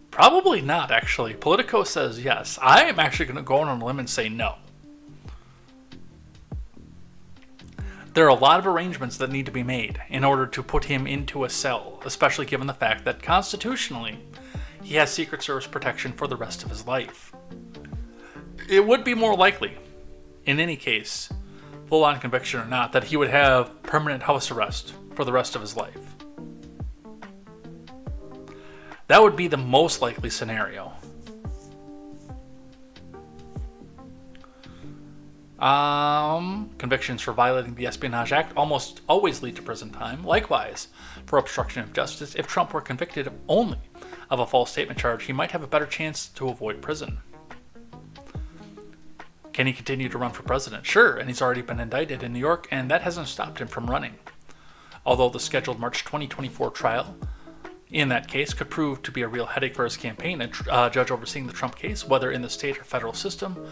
S1: Probably not, actually. Politico says yes. I am actually going to go on a limb and say no. There are a lot of arrangements that need to be made in order to put him into a cell, especially given the fact that constitutionally, he has Secret Service protection for the rest of his life. It would be more likely, in any case, full-on conviction or not, that he would have permanent house arrest for the rest of his life. That would be the most likely scenario. Convictions for violating the Espionage Act almost always lead to prison time. Likewise, for obstruction of justice, if Trump were convicted only of a false statement charge, he might have a better chance to avoid prison. Can he continue to run for president? Sure, and he's already been indicted in New York, and that hasn't stopped him from running. Although the scheduled March 2024 trial in that case could prove to be a real headache for his campaign, a judge overseeing the Trump case, whether in the state or federal system,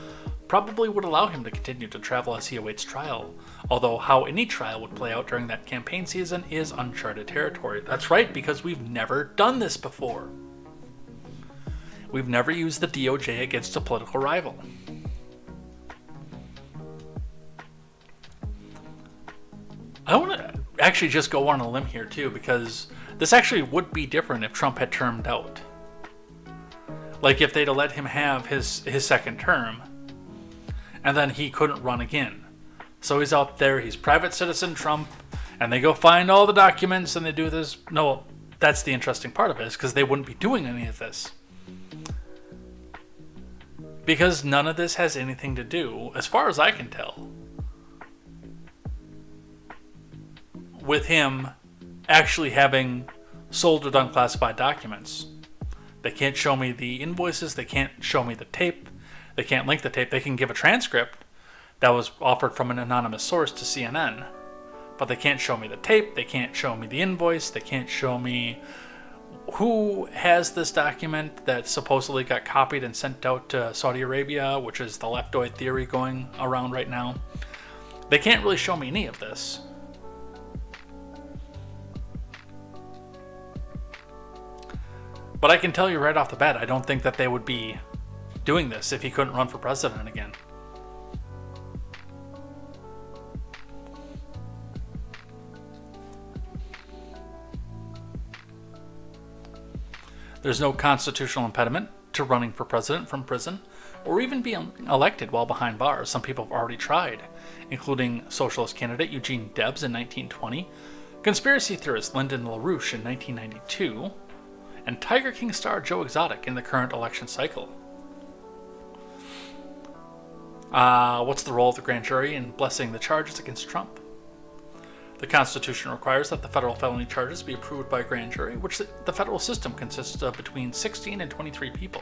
S1: probably would allow him to continue to travel as he awaits trial. Although how any trial would play out during that campaign season is uncharted territory. That's right, because we've never done this before. We've never used the DOJ against a political rival. I want to actually just go on a limb here too, because this actually would be different if Trump had termed out. Like if they'd have let him have his second term, and then he couldn't run again. So he's out there, he's private citizen Trump, and they go find all the documents and they do this. No, that's the interesting part of it, is because they wouldn't be doing any of this. Because none of this has anything to do, as far as I can tell, with him actually having sold or done classified documents. They can't show me the invoices, they can't show me the tape, they can't link the tape. They can give a transcript that was offered from an anonymous source to CNN, but they can't show me the tape, they can't show me the invoice, they can't show me who has this document that supposedly got copied and sent out to Saudi Arabia, which is the leftoid theory going around right now. They can't really show me any of this. But I can tell you right off the bat, I don't think that they would be doing this if he couldn't run for president again. There's no constitutional impediment to running for president from prison, or even being elected while behind bars. Some people have already tried, including socialist candidate Eugene Debs in 1920, conspiracy theorist Lyndon LaRouche in 1992, and Tiger King star Joe Exotic in the current election cycle. What's the role of the grand jury in blessing the charges against Trump? The Constitution requires that the federal felony charges be approved by a grand jury, which the federal system consists of between 16 and 23 people.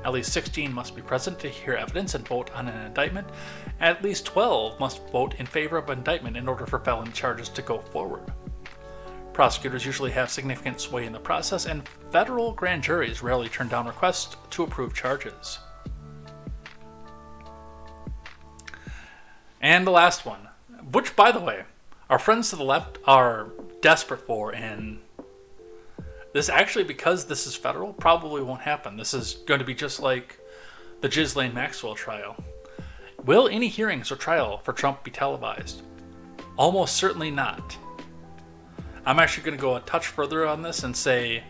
S1: At least 16 must be present to hear evidence and vote on an indictment. At least 12 must vote in favor of indictment in order for felony charges to go forward. Prosecutors usually have significant sway in the process, and federal grand juries rarely turn down requests to approve charges. And the last one, which, by the way, our friends to the left are desperate for, and this actually, because this is federal, probably won't happen. This is going to be just like the Ghislaine Maxwell trial. Will any hearings or trial for Trump be televised? Almost certainly not. I'm actually going to go a touch further on this and say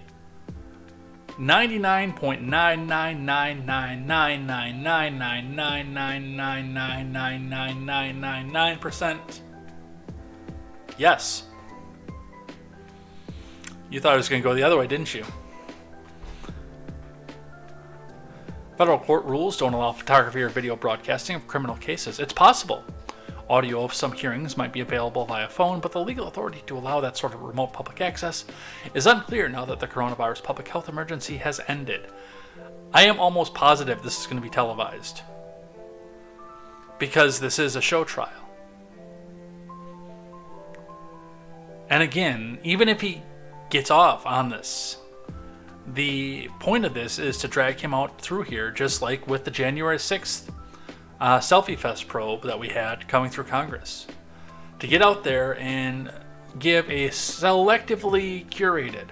S1: 99.999999999999999% yes. You thought it was going to go the other way, didn't you? Federal court rules don't allow photography or video broadcasting of criminal cases. It's possible. Audio of some hearings might be available via phone, but the legal authority to allow that sort of remote public access is unclear now that the coronavirus public health emergency has ended. I am almost positive this is going to be televised, because this is a show trial. And again, even if he gets off on this, the point of this is to drag him out through here, just like with the January 6th Selfie Fest probe that we had coming through Congress, to get out there and give a selectively curated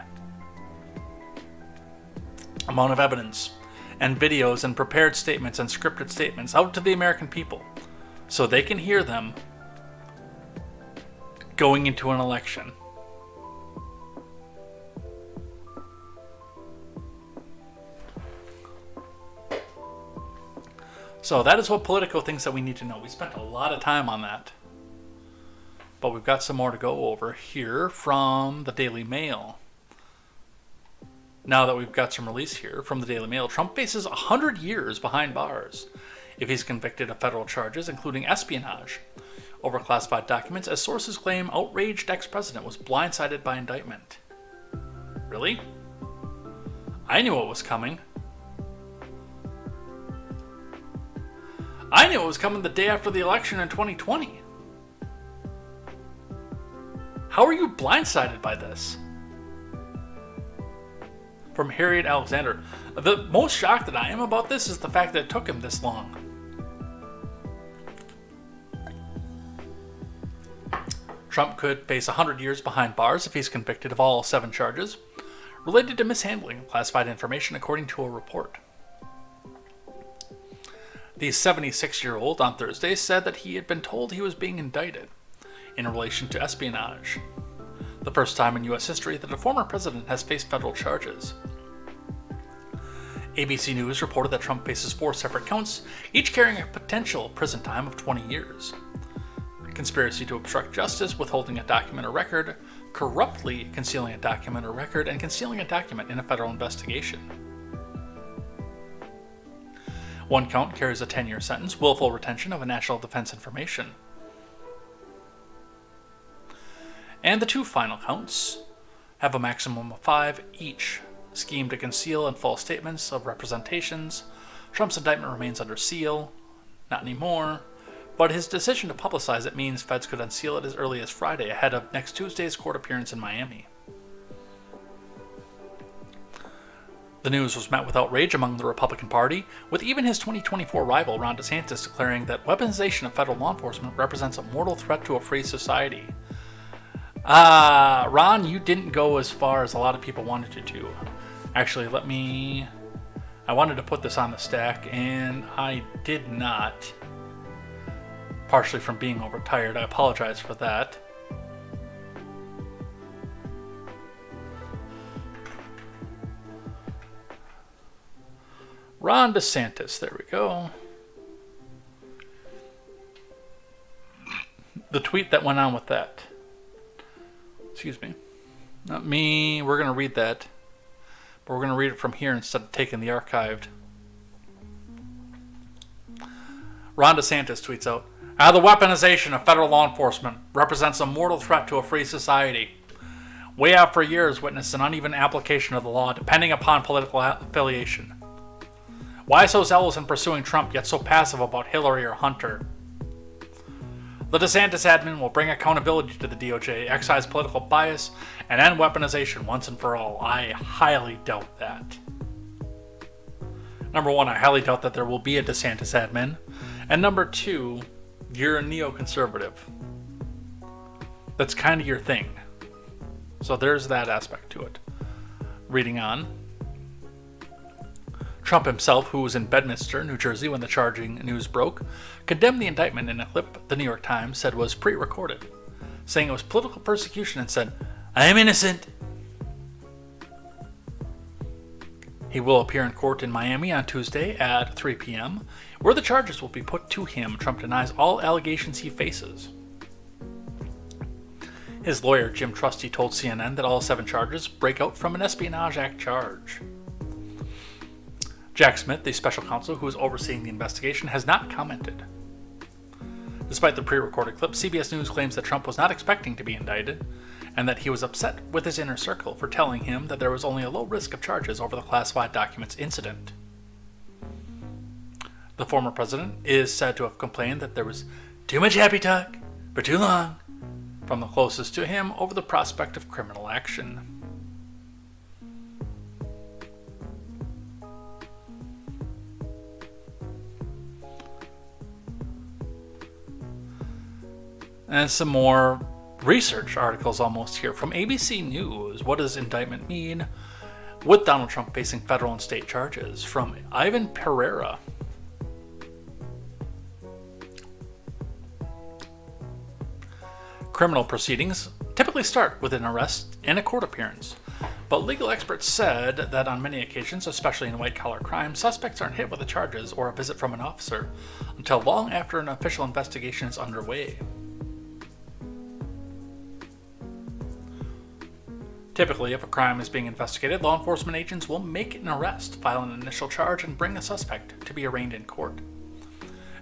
S1: amount of evidence and videos and prepared statements and scripted statements out to the American people so they can hear them going into an election. So that is what Politico thinks that we need to know. We spent a lot of time on that. But we've got some more to go over here from the Daily Mail. Now that we've got some release here from the Daily Mail, Trump faces 100 years behind bars if he's convicted of federal charges, including espionage over classified documents, as sources claim outraged ex-president was blindsided by indictment. Really? I knew it was coming. I knew it was coming the day after the election in 2020. How are you blindsided by this? From Harriet Alexander. The most shocked that I am about this is the fact that it took him this long. Trump could face 100 years behind bars if he's convicted of all 7 charges related to mishandling of classified information, according to a report. The 76-year-old on Thursday said that he had been told he was being indicted in relation to espionage, the first time in U.S. history that a former president has faced federal charges. ABC News reported that Trump faces 4 separate counts, each carrying a potential prison time of 20 years. Conspiracy to obstruct justice, withholding a document or record, corruptly concealing a document or record, and concealing a document in a federal investigation. 1 count carries a 10-year sentence, willful retention of a national defense information. And the 2 final counts have a maximum of 5 each, scheme to conceal and false statements of representations. Trump's indictment remains under seal. Not anymore. But his decision to publicize it means feds could unseal it as early as Friday, ahead of next Tuesday's court appearance in Miami. The news was met with outrage among the Republican Party, with even his 2024 rival Ron DeSantis declaring that weaponization of federal law enforcement represents a mortal threat to a free society. Ron, you didn't go as far as a lot of people wanted to do. Actually, I wanted to put this on the stack, and I did not. Partially from being overtired, I apologize for that. Ron DeSantis, there we go. The tweet that went on with that. Excuse me. Not me. We're going to read that. But we're going to read it from here instead of taking the archived. Ron DeSantis tweets out, the weaponization of federal law enforcement represents a mortal threat to a free society. We have for years witnessed an uneven application of the law depending upon political affiliation. Why so zealous in pursuing Trump, yet so passive about Hillary or Hunter? The DeSantis admin will bring accountability to the DOJ, excise political bias, and end weaponization once and for all. I highly doubt that. Number 1, I highly doubt that there will be a DeSantis admin. And number 2, you're a neoconservative. That's kind of your thing. So there's that aspect to it. Reading on. Trump himself, who was in Bedminster, New Jersey when the charging news broke, condemned the indictment in a clip the New York Times said was pre-recorded, saying it was political persecution and said, "I am innocent." He will appear in court in Miami on Tuesday at 3 p.m., where the charges will be put to him. Trump denies all allegations he faces. His lawyer, Jim Trusty, told CNN that all 7 charges break out from an Espionage Act charge. Jack Smith, the special counsel who is overseeing the investigation, has not commented. Despite the pre-recorded clip, CBS News claims that Trump was not expecting to be indicted, and that he was upset with his inner circle for telling him that there was only a low risk of charges over the classified documents incident. The former president is said to have complained that there was too much happy talk for too long from the closest to him over the prospect of criminal action. And some more research articles almost here. From ABC News, what does indictment mean? With Donald Trump facing federal and state charges. From Ivan Pereira. Criminal proceedings typically start with an arrest and a court appearance. But legal experts said that on many occasions, especially in white-collar crime, suspects aren't hit with the charges or a visit from an officer until long after an official investigation is underway. Typically, if a crime is being investigated, law enforcement agents will make an arrest, file an initial charge, and bring the suspect to be arraigned in court.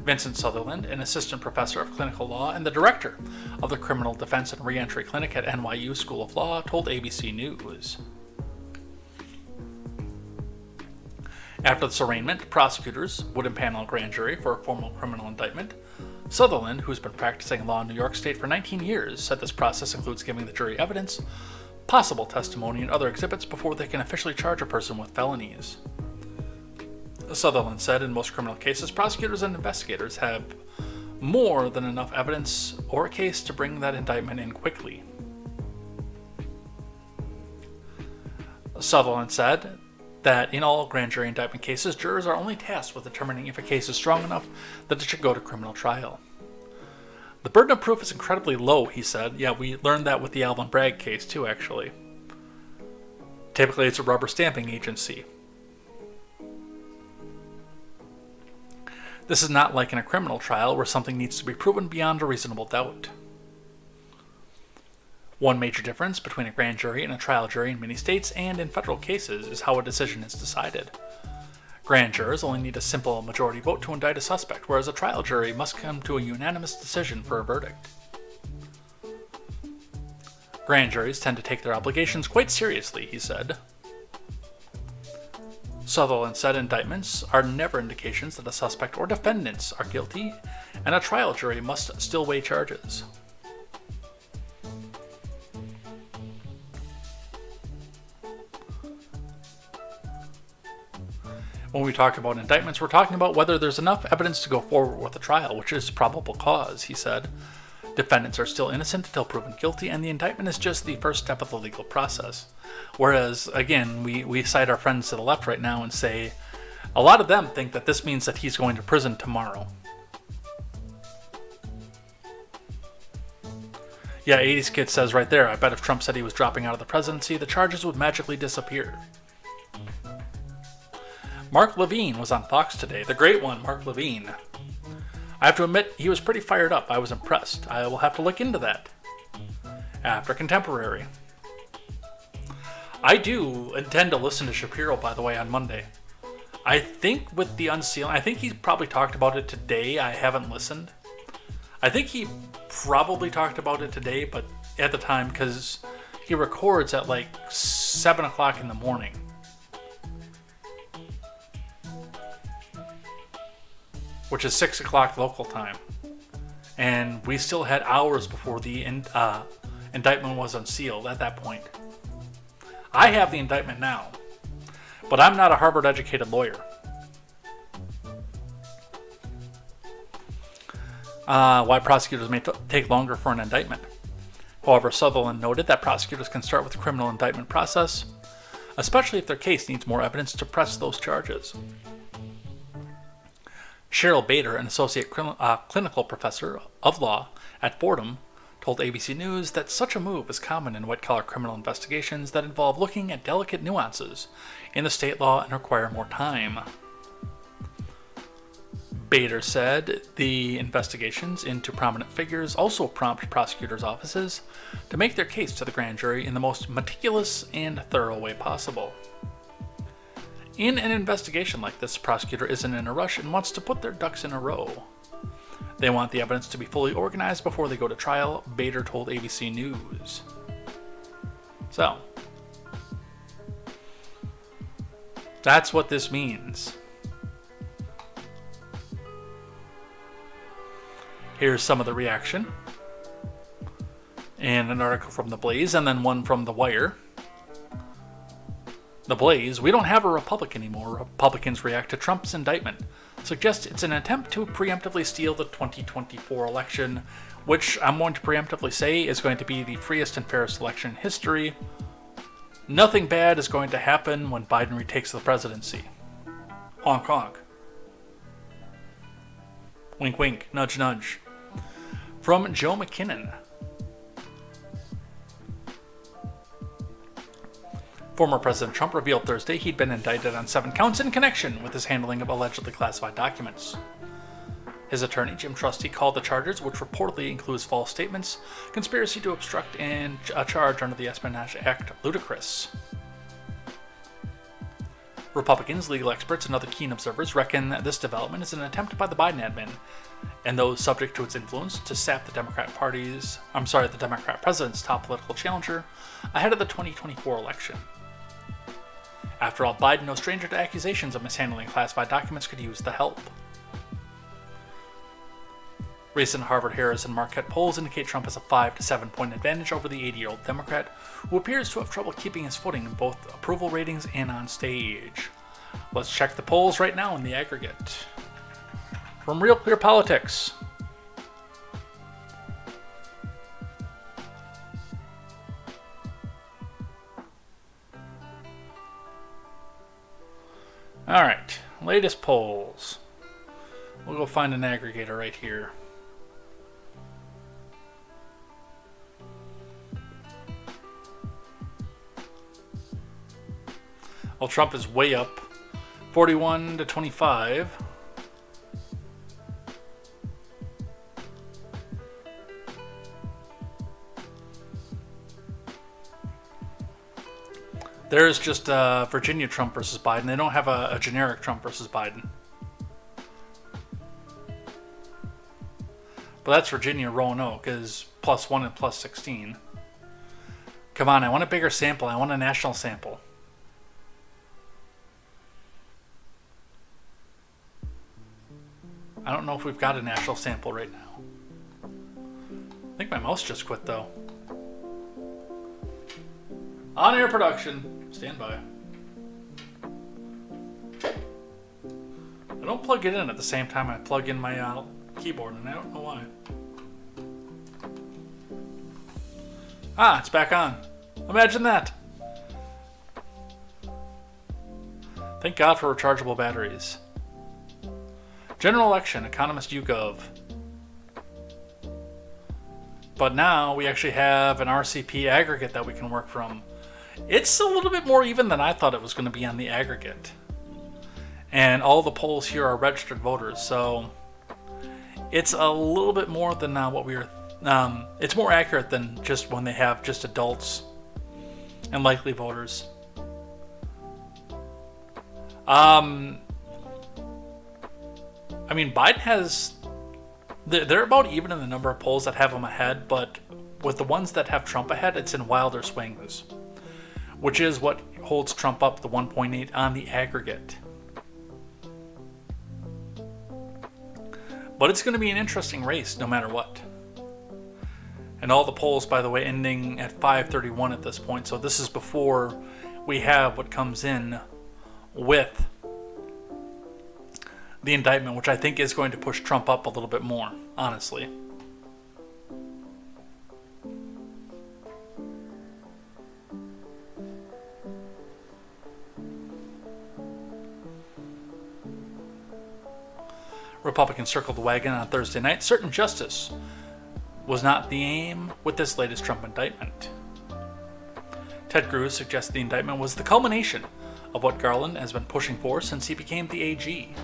S1: Vincent Sutherland, an assistant professor of clinical law and the director of the Criminal Defense and Reentry Clinic at NYU School of Law, told ABC News. After this arraignment, prosecutors would impanel a grand jury for a formal criminal indictment. Sutherland, who's been practicing law in New York State for 19 years, said this process includes giving the jury evidence, possible testimony, and other exhibits before they can officially charge a person with felonies. Sutherland said in most criminal cases, prosecutors and investigators have more than enough evidence or a case to bring that indictment in quickly. Sutherland said that in all grand jury indictment cases, jurors are only tasked with determining if a case is strong enough that it should go to criminal trial. The burden of proof is incredibly low, he said. Yeah, we learned that with the Alvin Bragg case too, actually. Typically, it's a rubber stamping agency. This is not like in a criminal trial where something needs to be proven beyond a reasonable doubt. One major difference between a grand jury and a trial jury in many states and in federal cases is how a decision is decided. Grand jurors only need a simple majority vote to indict a suspect, whereas a trial jury must come to a unanimous decision for a verdict. Grand juries tend to take their obligations quite seriously, he said. Sutherland said indictments are never indications that a suspect or defendants are guilty, and a trial jury must still weigh charges. When we talk about indictments, we're talking about whether there's enough evidence to go forward with a trial, which is probable cause, he said. Defendants are still innocent until proven guilty, and the indictment is just the first step of the legal process. Whereas, again, we cite our friends to the left right now and say, a lot of them think that this means that he's going to prison tomorrow. Yeah, 80s Kid says right there, I bet if Trump said he was dropping out of the presidency, the charges would magically disappear. Mark Levine was on Fox today, the great one, Mark Levine. I have to admit, he was pretty fired up. I was impressed. I will have to look into that. After Contemporary. I do intend to listen to Shapiro, by the way, on Monday. I think with the unsealing, I think he probably talked about it today. I haven't listened. I think he probably talked about it today, but at the time, because he records at like 7 o'clock in the morning. Which is 6 o'clock local time. And we still had hours before the indictment was unsealed at that point. I have the indictment now, but I'm not a Harvard-educated lawyer. Why prosecutors may take longer for an indictment. However, Sutherland noted that prosecutors can start with the criminal indictment process, especially if their case needs more evidence to press those charges. Cheryl Bader, an associate clinical professor of law at Fordham, told ABC News that such a move is common in white-collar criminal investigations that involve looking at delicate nuances in the state law and require more time. Bader said the investigations into prominent figures also prompt prosecutors' offices to make their case to the grand jury in the most meticulous and thorough way possible. In an investigation like this, the prosecutor isn't in a rush and wants to put their ducks in a row. They want the evidence to be fully organized before they go to trial, Bader told ABC News. So, that's what this means. Here's some of the reaction. And an article from The Blaze, and then one from The Wire. The Blaze, we don't have a republic anymore. Republicans react to Trump's indictment. Suggests it's an attempt to preemptively steal the 2024 election, which I'm going to preemptively say is going to be the freest and fairest election in history. Nothing bad is going to happen when Biden retakes the presidency. Honk honk. Wink wink, nudge nudge. From Joe McKinnon. Former President Trump revealed Thursday he'd been indicted on 7 counts in connection with his handling of allegedly classified documents. His attorney, Jim Trusty, called the charges, which reportedly includes false statements, conspiracy to obstruct, and a charge under the Espionage Act, ludicrous. Republicans, legal experts, and other keen observers reckon that this development is an attempt by the Biden admin and those subject to its influence to sap the Democrat president's top political challenger ahead of the 2024 election. After all, Biden, no stranger to accusations of mishandling classified documents, could use the help. Recent Harvard, Harris, and Marquette polls indicate Trump has a 5 to 7 point advantage over the 80-year-old Democrat, who appears to have trouble keeping his footing in both approval ratings and on stage. Let's check the polls right now in the aggregate. From Real Clear Politics. Alright, latest polls. We'll go find an aggregator right here. Well, Trump is way up, 41 to 25. There's just Virginia Trump versus Biden. They don't have a generic Trump versus Biden. But that's Virginia Roanoke is +1 and +16. Come on, I want a bigger sample. I want a national sample. I don't know if we've got a national sample right now. I think my mouse just quit though. On-air production. Stand by. I don't plug it in at the same time I plug in my keyboard, and I don't know why. Ah, it's back on. Imagine that. Thank God for rechargeable batteries. General election, economist YouGov. But now we actually have an RCP aggregate that we can work from. It's a little bit more even than I thought it was going to be on the aggregate. And all the polls here are registered voters, so it's a little bit more than what we were. It's more accurate than just when they have just adults and likely voters. I mean, Biden has... They're about even in the number of polls that have him ahead, but with the ones that have Trump ahead, it's in wilder swings, which is what holds Trump up the 1.8 on the aggregate. But it's going to be an interesting race no matter what. And all the polls, by the way, ending at 5:31 at this point, so this is before we have what comes in with the indictment, which I think is going to push Trump up a little bit more, honestly. Republicans circled the wagon on Thursday night. Certain justice was not the aim with this latest Trump indictment. Ted Cruz suggests the indictment was the culmination of what Garland has been pushing for since he became the AG.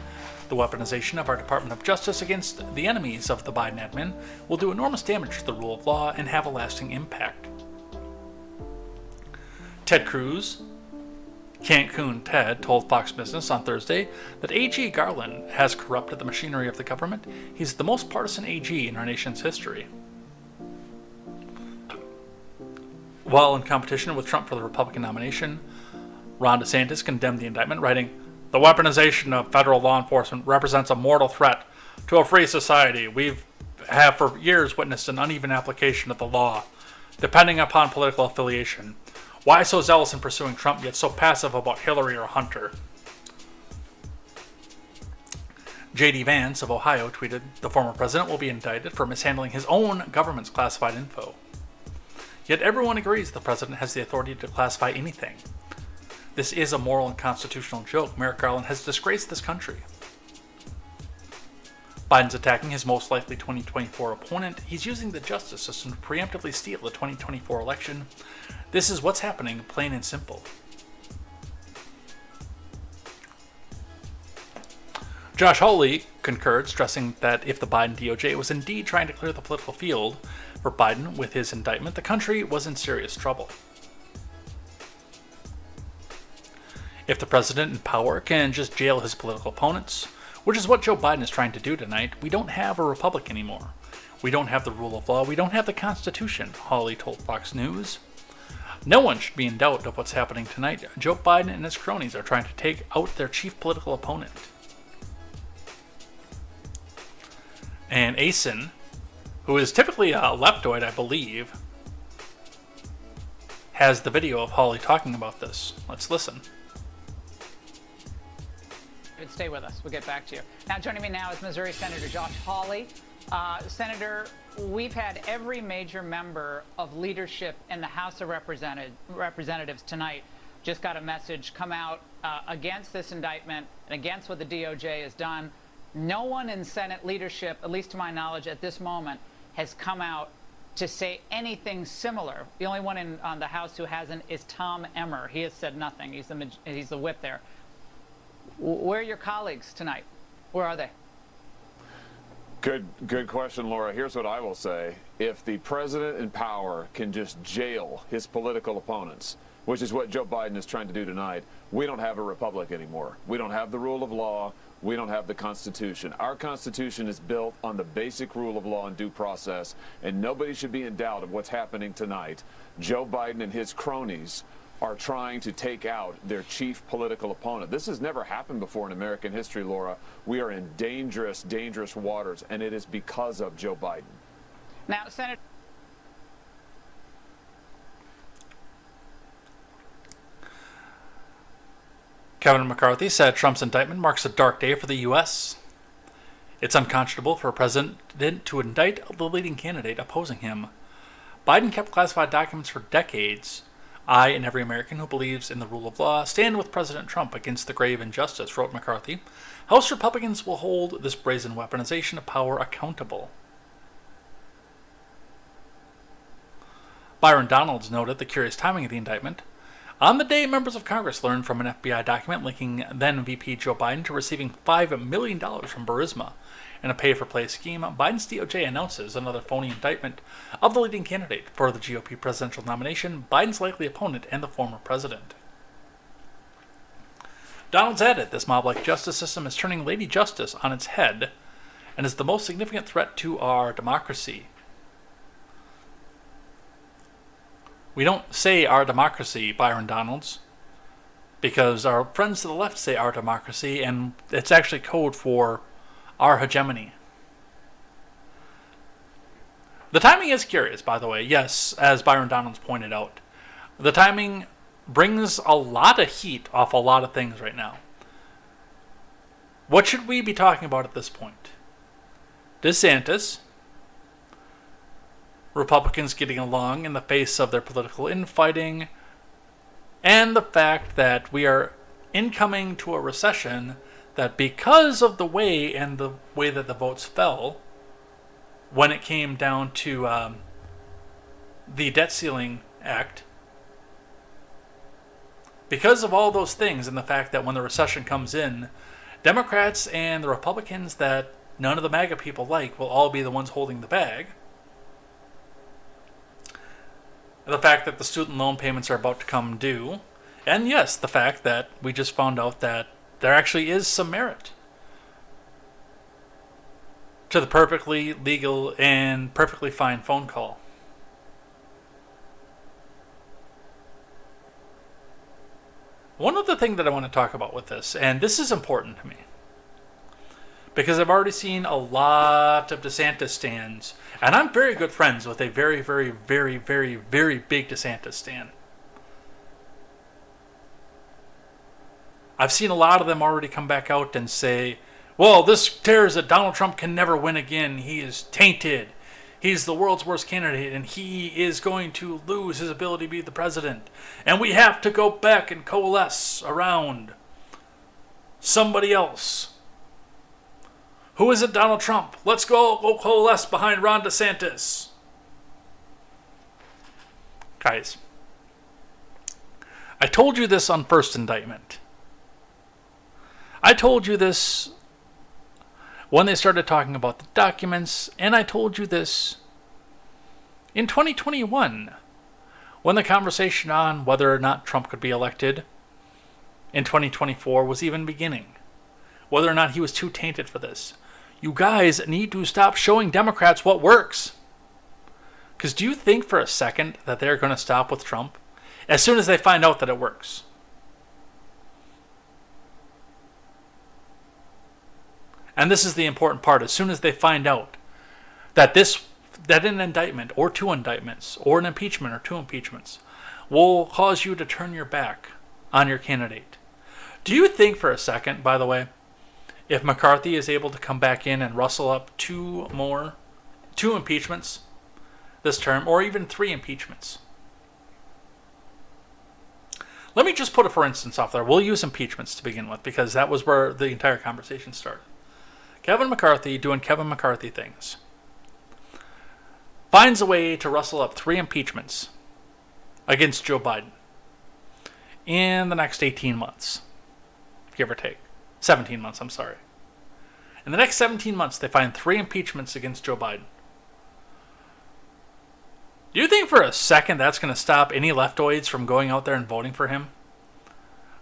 S1: The weaponization of our Department of Justice against the enemies of the Biden admin will do enormous damage to the rule of law and have a lasting impact. Ted Cruz, Cancun Ted, told Fox Business on Thursday that AG Garland has corrupted the machinery of the government. He's the most partisan AG in our nation's history. While in competition with Trump for the Republican nomination, Ron DeSantis condemned the indictment, writing, "The weaponization of federal law enforcement represents a mortal threat to a free society. We have for years witnessed an uneven application of the law, depending upon political affiliation. Why so zealous in pursuing Trump, yet so passive about Hillary or Hunter?" J.D. Vance of Ohio tweeted, "The former president will be indicted for mishandling his own government's classified info. Yet everyone agrees the president has the authority to classify anything. This is a moral and constitutional joke. Merrick Garland has disgraced this country." Biden's attacking his most likely 2024 opponent. He's using the justice system to preemptively steal the 2024 election. This is what's happening, plain and simple. Josh Hawley concurred, stressing that if the Biden DOJ was indeed trying to clear the political field for Biden with his indictment, the country was in serious trouble. If the president in power can just jail his political opponents, which is what Joe Biden is trying to do tonight, we don't have a republic anymore. We don't have the rule of law. We don't have the Constitution, Hawley told Fox News. No one should be in doubt of what's happening tonight. Joe Biden and his cronies are trying to take out their chief political opponent. And Asen, who is typically a leptoid, I believe, has the video of Hawley talking about this. Let's listen.
S3: Stay with us. We'll get back to you. Now, joining me now is Missouri Senator Josh Hawley. Senator, we've had every major member of leadership in the House of Representatives tonight just got a message come out against this indictment and against what the DOJ has done. No one in Senate leadership, at least to my knowledge at this moment, has come out to say anything similar. The only one on the House who hasn't is Tom Emmer. He has said nothing. He's the whip there. Where are your colleagues tonight? Where are they?
S4: Good question, Laura. Here's what I will say. If the president in power can just jail his political opponents, which is what Joe Biden is trying to do tonight, we don't have a republic anymore. We don't have the rule of law. We don't have the Constitution. Our Constitution is built on the basic rule of law and due process, and nobody should be in doubt of what's happening tonight. Joe Biden and his cronies are trying to take out their chief political opponent. This has never happened before in American history, Laura. We are in dangerous, dangerous waters, and it is because of Joe Biden.
S3: Now, Senator.
S1: Kevin McCarthy said Trump's indictment marks a dark day for the U.S. It's unconscionable for a president to indict the leading candidate opposing him. Biden kept classified documents for decades. I and every American who believes in the rule of law stand with President Trump against the grave injustice, wrote McCarthy. House Republicans will hold this brazen weaponization of power accountable. Byron Donalds noted the curious timing of the indictment. On the day members of Congress learned from an FBI document linking then VP Joe Biden to receiving $5 million from Burisma in a pay-for-play scheme, Biden's DOJ announces another phony indictment of the leading candidate for the GOP presidential nomination, Biden's likely opponent and the former president. Donalds added, this mob-like justice system is turning Lady Justice on its head and is the most significant threat to our democracy. We don't say our democracy, Byron Donalds, because our friends to the left say our democracy, and it's actually code for our hegemony. The timing is curious, by the way. Yes, as Byron Donalds pointed out. The timing brings a lot of heat off a lot of things right now. What should we be talking about at this point? DeSantis, Republicans getting along in the face of their political infighting, and the fact that we are incoming to a recession that because of the way that the votes fell when it came down to the debt ceiling act, because of all those things and the fact that when the recession comes in, Democrats and the Republicans that none of the MAGA people like will all be the ones holding the bag. The fact that the student loan payments are about to come due. And yes, the fact that we just found out that there actually is some merit to the perfectly legal and perfectly fine phone call. One other thing that I want to talk about with this, and this is important to me, because I've already seen a lot of DeSantis stands, and I'm very good friends with a very, very, very, very, very big DeSantis stan. I've seen a lot of them already come back out and say, well, this tears that Donald Trump can never win again. He is tainted. He's the world's worst candidate, and he is going to lose his ability to be the president. And we have to go back and coalesce around somebody else. Who is it, Donald Trump? Let's go coalesce behind Ron DeSantis. Guys, I told you this on first indictment. I told you this when they started talking about the documents, and I told you this in 2021 when the conversation on whether or not Trump could be elected in 2024 was even beginning. Whether or not he was too tainted for this. You guys need to stop showing Democrats what works. Because do you think for a second that they're going to stop with Trump as soon as they find out that it works? And this is the important part. As soon as they find out that an indictment or 2 indictments or an impeachment or 2 impeachments will cause you to turn your back on your candidate. Do you think for a second, by the way, if McCarthy is able to come back in and rustle up 2 impeachments this term, or even 3 impeachments? Let me just put a for instance off there. We'll use impeachments to begin with, because that was where the entire conversation started. Kevin McCarthy doing Kevin McCarthy things finds a way to rustle up 3 impeachments against Joe Biden in the next 18 months, give or take. 17 months, I'm sorry. In the next 17 months, they find 3 impeachments against Joe Biden. Do you think for a second that's going to stop any leftoids from going out there and voting for him?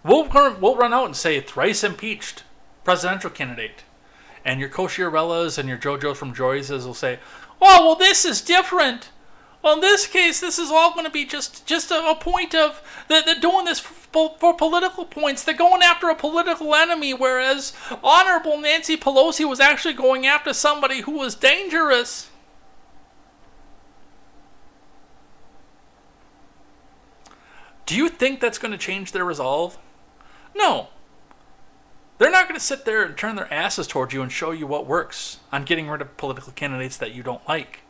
S1: We'll run out and say thrice impeached presidential candidate. And your Kosciarellas and your JoJo from Joyce's will say, oh, well, this is different. Well, in this case, this is all going to be just a point of, they're doing this for political points. They're going after a political enemy, whereas Honorable Nancy Pelosi was actually going after somebody who was dangerous. Do you think that's going to change their resolve? No. They're not going to sit there and turn their asses towards you and show you what works on getting rid of political candidates that you don't like.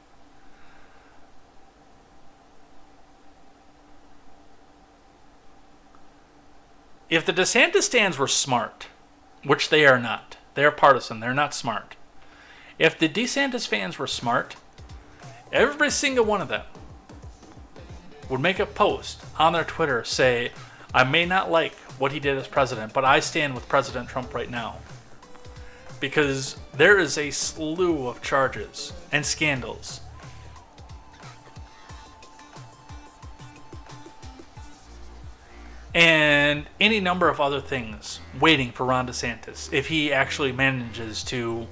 S1: If the DeSantis stands were smart, which they are not, they are partisan, they're not smart. If the DeSantis fans were smart, every single one of them would make a post on their Twitter, say, I may not like what he did as president, but I stand with President Trump right now. Because there is a slew of charges and scandals and any number of other things waiting for Ron DeSantis if he actually manages to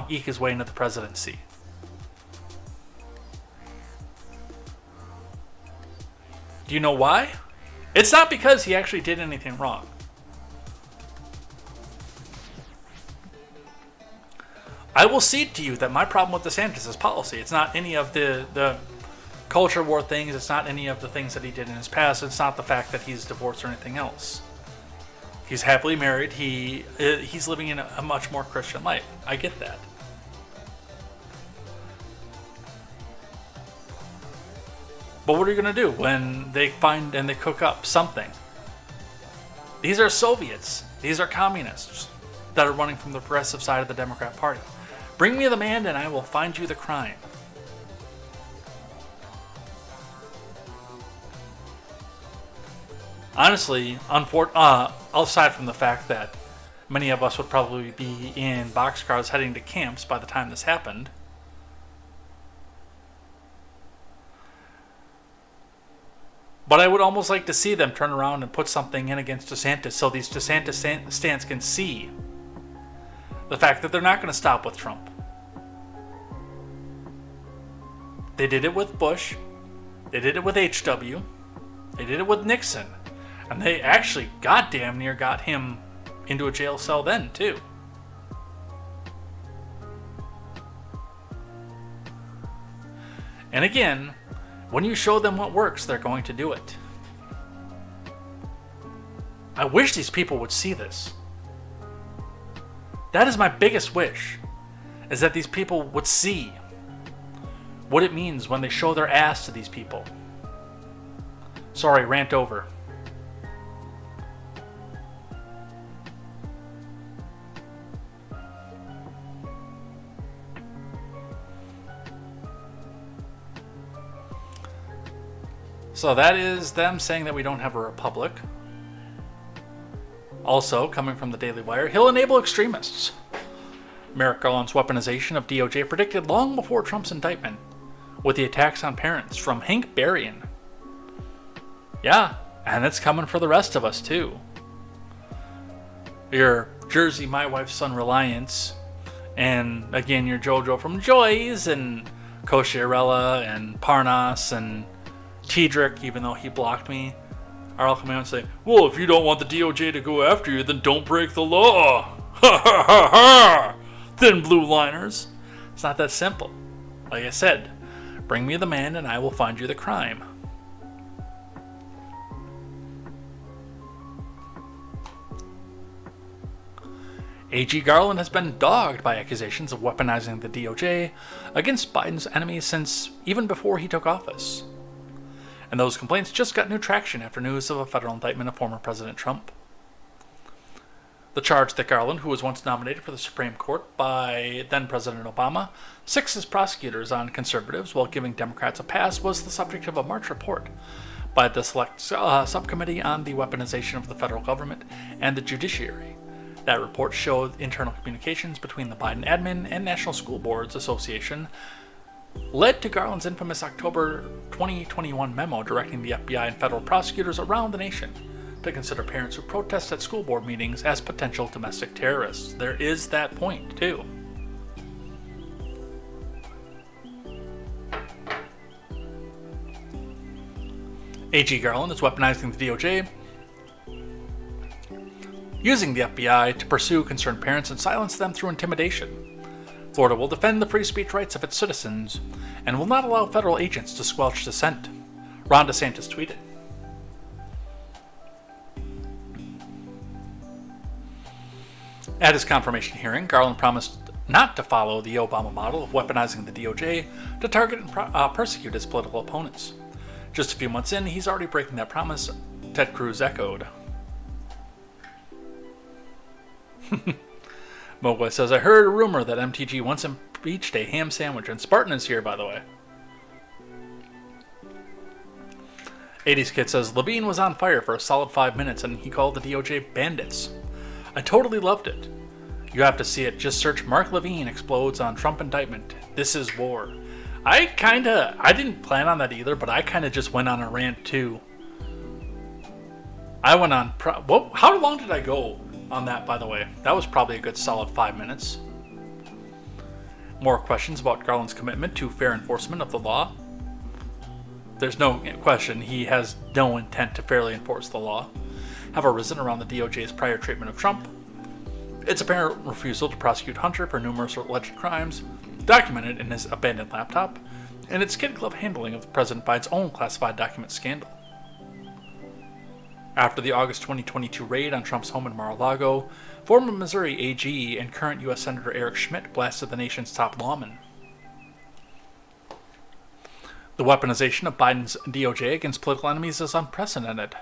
S1: eke his way into the presidency. Do you know why? It's not because he actually did anything wrong. I will cede to you that my problem with DeSantis is policy. It's not any of the culture war things. It's not any of the things that he did in his past. It's not the fact that he's divorced or anything else. He's happily married. He's living in a much more Christian life. I get that. But what are you going to do when they find and they cook up something? These are Soviets. These are communists that are running from the progressive side of the Democrat Party. Bring me the man and I will find you the crime. Honestly, aside from the fact that many of us would probably be in boxcars heading to camps by the time this happened, but I would almost like to see them turn around and put something in against DeSantis so these DeSantis stands can see the fact that they're not going to stop with Trump. They did it with Bush. They did it with HW. They did it with Nixon. And they actually goddamn near got him into a jail cell then, too. And again, when you show them what works, they're going to do it. I wish these people would see this. That is my biggest wish, is that these people would see what it means when they show their ass to these people. Sorry, rant over. So that is them saying that we don't have a republic. Also, coming from the Daily Wire, he'll enable extremists. Merrick Garland's weaponization of DOJ predicted long before Trump's indictment, with the attacks on parents from Hank Berrien. Yeah, and it's coming for the rest of us too. your Jersey My Wife's Son Reliance, and again your JoJo from Joy's, and Kosherella, and Parnas, and Tedrick, even though he blocked me, are all coming out and saying, well, if you don't want the DOJ to go after you, then don't break the law. Ha ha ha ha! Thin blue liners. It's not that simple. Like I said, bring me the man and I will find you the crime. A.G. Garland has been dogged by accusations of weaponizing the DOJ against Biden's enemies since even before he took office. And those complaints just got new traction after news of a federal indictment of former President Trump. The charge that Garland, who was once nominated for the Supreme Court by then-President Obama, sixes prosecutors on conservatives while giving Democrats a pass, was the subject of a March report by the Select Subcommittee on the Weaponization of the Federal Government and the Judiciary. That report showed internal communications between the Biden admin and National School Boards Association led to Garland's infamous October 2021 memo directing the FBI and federal prosecutors around the nation to consider parents who protest at school board meetings as potential domestic terrorists. There is that point, too. A.G. Garland is weaponizing the DOJ, using the FBI to pursue concerned parents and silence them through intimidation. Florida will defend the free speech rights of its citizens and will not allow federal agents to squelch dissent, Ron DeSantis tweeted. At his confirmation hearing, Garland promised not to follow the Obama model of weaponizing the DOJ to target and persecute his political opponents. Just a few months in, he's already breaking that promise, Ted Cruz echoed. Mogwai says, I heard a rumor that MTG once impeached a ham sandwich, and Spartan is here, by the way. 80s Kid says, Levine was on fire for a solid 5 minutes, and he called the DOJ bandits. I totally loved it. You have to see it. Just search Mark Levine explodes on Trump indictment. This is war. I didn't plan on that either, but I kind of just went on a rant too. I went on, how long did I go on that, by the way? That was probably a good solid 5 minutes. More questions about Garland's commitment to fair enforcement of the law. There's no question he has no intent to fairly enforce the law. Have arisen around the DOJ's prior treatment of Trump, its apparent refusal to prosecute Hunter for numerous alleged crimes, documented in his abandoned laptop, and its kid glove handling of President Biden's own classified document scandal. After the August 2022 raid on Trump's home in Mar-a-Lago, former Missouri AG and current U.S. Senator Eric Schmidt blasted the nation's top lawman. The weaponization of Biden's DOJ against political enemies is unprecedented.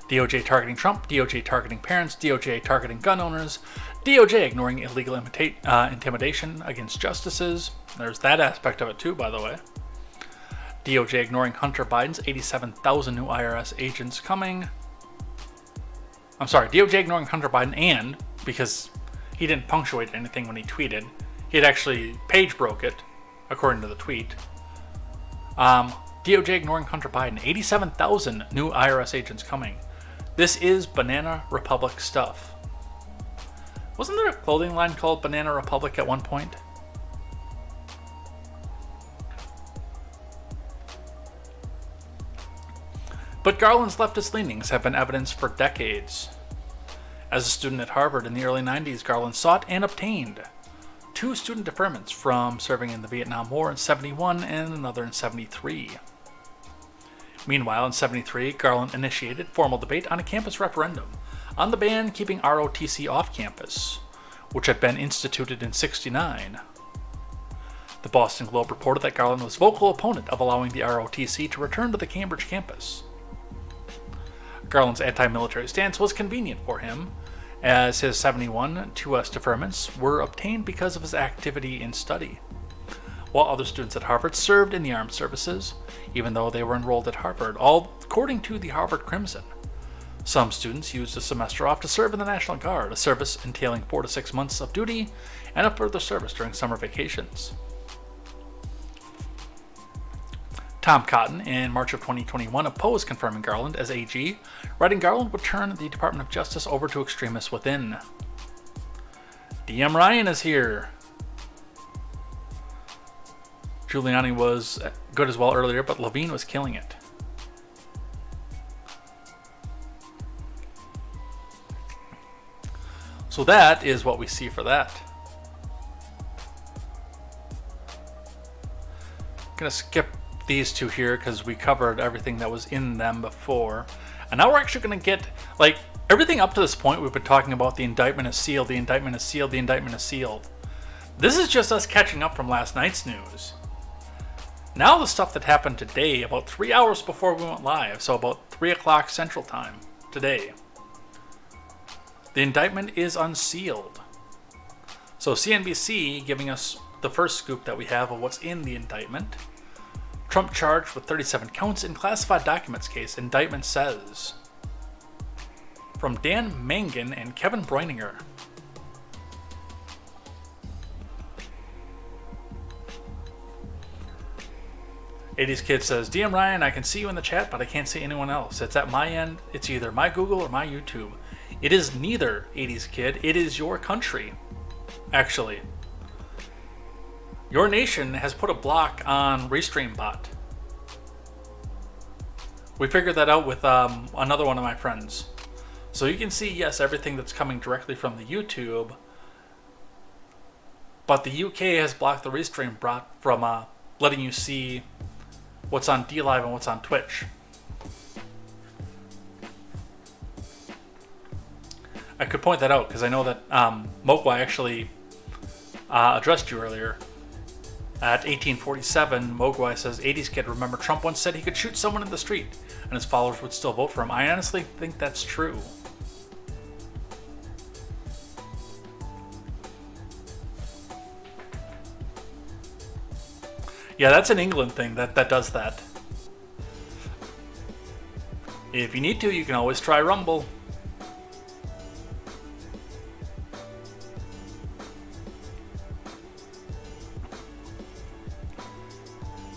S1: DOJ targeting Trump, DOJ targeting parents, DOJ targeting gun owners, DOJ ignoring illegal intimidation against justices. There's that aspect of it too, by the way. DOJ ignoring Hunter Biden's 87,000 new IRS agents coming. I'm sorry, DOJ ignoring Hunter Biden, and because he didn't punctuate anything when he tweeted, he had actually page broke it, according to the tweet. DOJ ignoring Hunter Biden, 87,000 new IRS agents coming. This is Banana Republic stuff. Wasn't there a clothing line called Banana Republic at one point? But Garland's leftist leanings have been evidence for decades. As a student at Harvard in the early 90s, Garland sought and obtained 2 student deferments from serving in the Vietnam War in '71 and another in '73. Meanwhile, in '73, Garland initiated formal debate on a campus referendum on the ban keeping ROTC off campus, which had been instituted in '69. The Boston Globe reported that Garland was a vocal opponent of allowing the ROTC to return to the Cambridge campus. Garland's anti-military stance was convenient for him, as his 71 2S deferments were obtained because of his activity in study, while other students at Harvard served in the armed services, even though they were enrolled at Harvard, all according to the Harvard Crimson. Some students used a semester off to serve in the National Guard, a service entailing 4 to 6 months of duty and a further service during summer vacations. Tom Cotton, in March of 2021, opposed confirming Garland as AG, writing Garland would turn the Department of Justice over to extremists within. DM Ryan is here. Giuliani was good as well earlier, but Levine was killing it. So that is what we see for that. I'm going to skip these two here because we covered everything that was in them before. And now we're actually going to get, like, everything up to this point we've been talking about. The indictment is sealed, the indictment is sealed, the indictment is sealed. This is just us catching up from last night's news. Now the stuff that happened today, about 3 hours before we went live, so about 3 o'clock Central Time today. The indictment is unsealed. So CNBC giving us the first scoop that we have of what's in the indictment. Trump charged with 37 counts in classified documents case, indictment says. From Dan Mangan and Kevin Breininger. '80s Kid says, DM Ryan, I can see you in the chat, but I can't see anyone else. It's at my end. It's either my Google or my YouTube. It is neither, '80s Kid. It is your country, actually. Your nation has put a block on RestreamBot. We figured that out with another one of my friends. So you can see, yes, everything that's coming directly from the YouTube, but the UK has blocked the RestreamBot from letting you see what's on DLive and what's on Twitch. I could point that out because I know that Mogwai actually addressed you earlier. At 1847, Mogwai says, '80s Kid, remember Trump once said he could shoot someone in the street and his followers would still vote for him. I honestly think that's true. Yeah, that's an England thing that does that. If you need to, you can always try Rumble.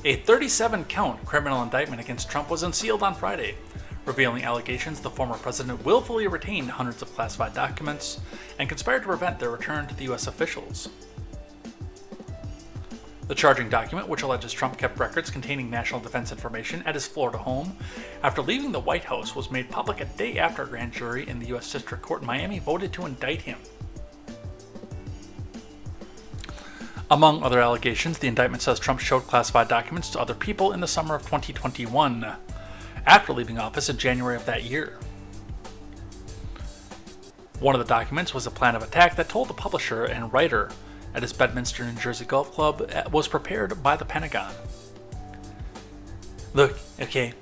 S1: A 37-count criminal indictment against Trump was unsealed on Friday, revealing allegations the former president willfully retained hundreds of classified documents and conspired to prevent their return to the U.S. officials. The charging document, which alleges Trump kept records containing national defense information at his Florida home after leaving the White House, was made public a day after a grand jury in the U.S. District Court in Miami voted to indict him. Among other allegations, the indictment says Trump showed classified documents to other people in the summer of 2021, after leaving office in January of that year. One of the documents was a plan of attack that told the publisher and writer at his Bedminster, New Jersey golf club was prepared by the Pentagon. Look, okay,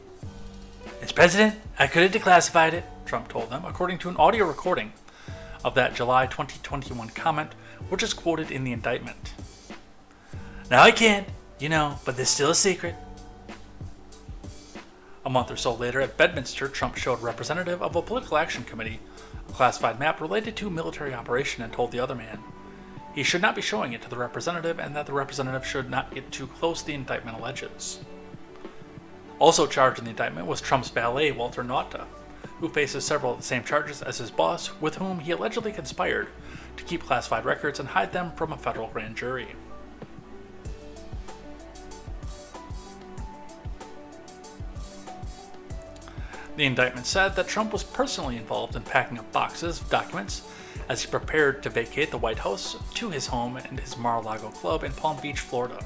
S1: as president, I could have declassified it, Trump told them, according to an audio recording of that July 2021 comment, which is quoted in the indictment. Now I can't, but there's still a secret. A month or so later at Bedminster, Trump showed a representative of a political action committee a classified map related to a military operation and told the other man he should not be showing it to the representative and that the representative should not get too close, the indictment alleges. Also charged in the indictment was Trump's valet, Walter Nauta, who faces several of the same charges as his boss, with whom he allegedly conspired to keep classified records and hide them from a federal grand jury. The indictment said that Trump was personally involved in packing up boxes of documents as he prepared to vacate the White House to his home and his Mar-a-Lago club in Palm Beach, Florida.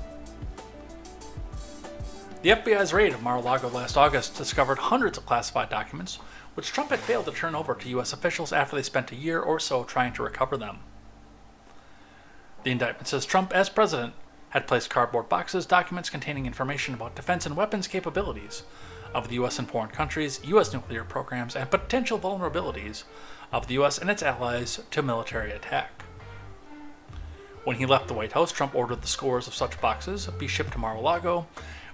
S1: The FBI's raid of Mar-a-Lago last August discovered hundreds of classified documents, which Trump had failed to turn over to U.S. officials after they spent a year or so trying to recover them. The indictment says Trump, as president, had placed cardboard boxes, documents containing information about defense and weapons capabilities of the U.S. and foreign countries, U.S. nuclear programs, and potential vulnerabilities of the U.S. and its allies to military attack. When he left the White House, Trump ordered the scores of such boxes be shipped to Mar-a-Lago,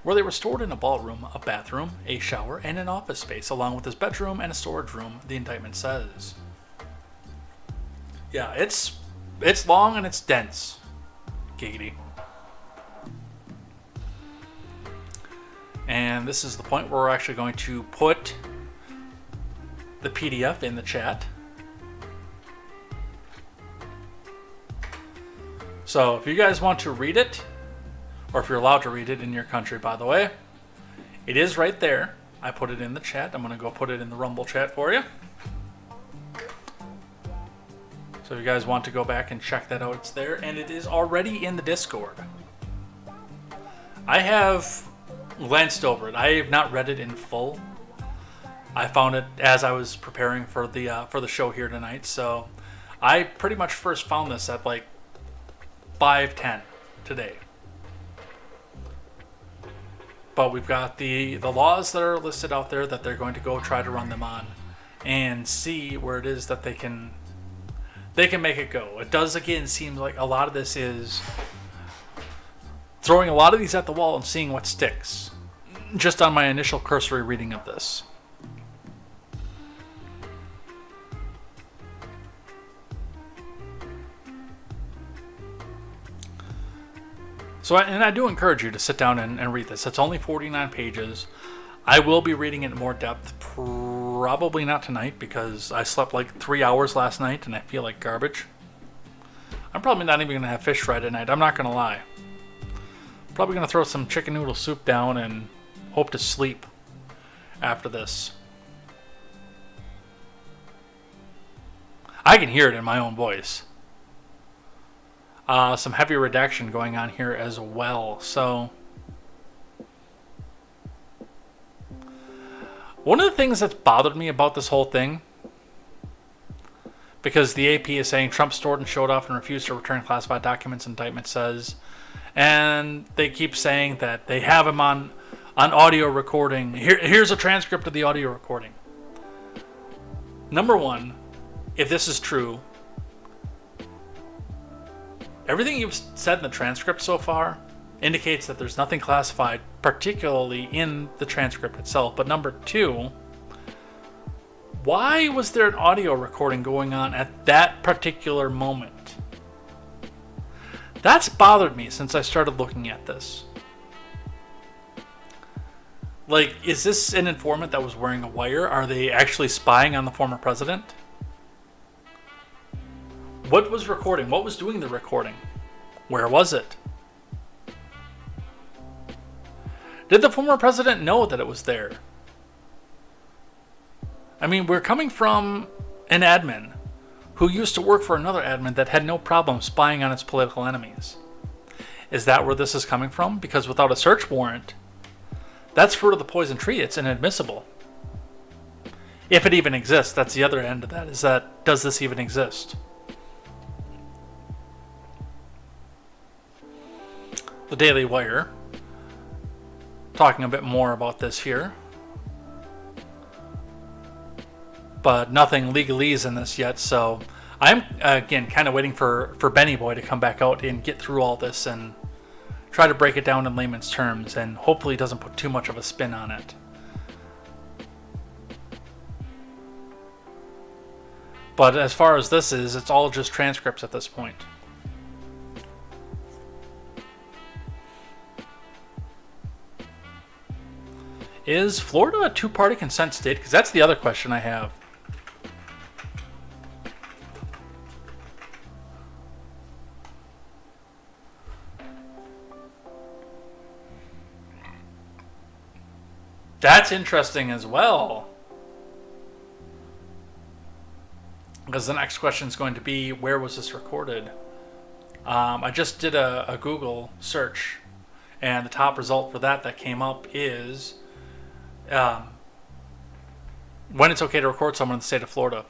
S1: where they were stored in a ballroom, a bathroom, a shower, and an office space, along with his bedroom and a storage room, the indictment says. Yeah, it's long and it's dense, Katie. And this is the point where we're actually going to put the PDF in the chat. So if you guys want to read it, or if you're allowed to read it in your country, by the way, it is right there. I put it in the chat. I'm going to go put it in the Rumble chat for you. So if you guys want to go back and check that out, it's there. And it is already in the Discord. I have glanced over it. I have not read it in full. I found it as I was preparing for the show here tonight. So I pretty much first found this at like 5:10 today. But we've got the laws that are listed out there that they're going to go try to run them on and see where it is that they can make it go. It does, again, seem like a lot of this is throwing a lot of these at the wall and seeing what sticks, just on my initial cursory reading of this. So, and I do encourage you to sit down and read this. It's only 49 pages. I will be reading it in more depth, probably not tonight, because I slept like 3 hours last night and I feel like garbage. I'm probably not even going to have fish fry tonight, I'm not going to lie. Probably going to throw some chicken noodle soup down and hope to sleep after this. I can hear it in my own voice. Some heavy redaction going on here as well. So, one of the things that's bothered me about this whole thing, because the AP is saying Trump stored and showed off and refused to return classified documents, Indictment says, and they keep saying that they have him on audio recording. Here's a transcript of the audio recording. Number one, if this is true, everything you've said in the transcript so far indicates that there's nothing classified, particularly in the transcript itself. But number two, why was there an audio recording going on at that particular moment? That's bothered me since I started looking at this. Like, is this an informant that was wearing a wire? Are they actually spying on the former president? What was recording? What was doing the recording? Where was it? Did the former president know that it was there? I mean, we're coming from an admin who used to work for another admin that had no problem spying on its political enemies. Is that where this is coming from? Because without a search warrant, that's fruit of the poison tree. It's inadmissible. If it even exists, that's the other end of that. Is that, does this even exist? The Daily Wire, talking a bit more about this here. But nothing legalese in this yet, so I'm, again, kind of waiting for Benny Boy to come back out and get through all this and try to break it down in layman's terms, and hopefully doesn't put too much of a spin on it. But as far as this is, it's all just transcripts at this point. Is Florida a two-party consent state? Because that's the other question I have. That's interesting as well. Because the next question is going to be, where was this recorded? I just did a Google search, and the top result for that came up is when it's okay to record someone in the state of Florida.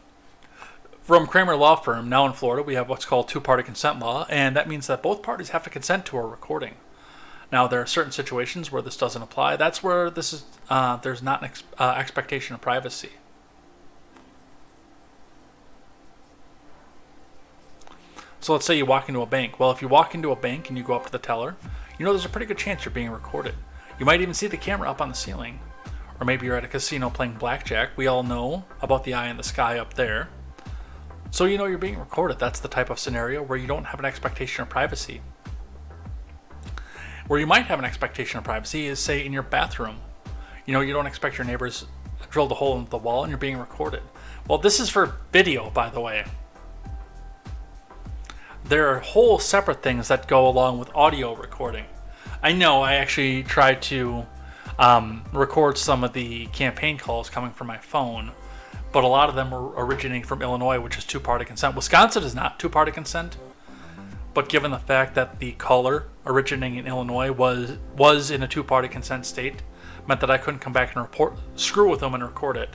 S1: From Kramer Law Firm, now in Florida, we have what's called two-party consent law, and that means that both parties have to consent to a recording. Now, there are certain situations where this doesn't apply. That's where this is. There's not an expectation of privacy. So let's say you walk into a bank. Well, if you walk into a bank and you go up to the teller, you know there's a pretty good chance you're being recorded. You might even see the camera up on the ceiling. Or maybe you're at a casino playing blackjack. We all know about the eye in the sky up there. So you know you're being recorded. That's the type of scenario where you don't have an expectation of privacy. Where you might have an expectation of privacy is, say, in your bathroom. You don't expect your neighbors drilled a hole into the wall and you're being recorded. Well, this is for video, by the way. There are whole separate things that go along with audio recording. I know I actually tried to record some of the campaign calls coming from my phone, but a lot of them were originating from Illinois, which is two-party consent. Wisconsin is not two-party consent, but given the fact that the caller originating in Illinois was in a two-party consent state, meant that I couldn't come back and screw with them and record it.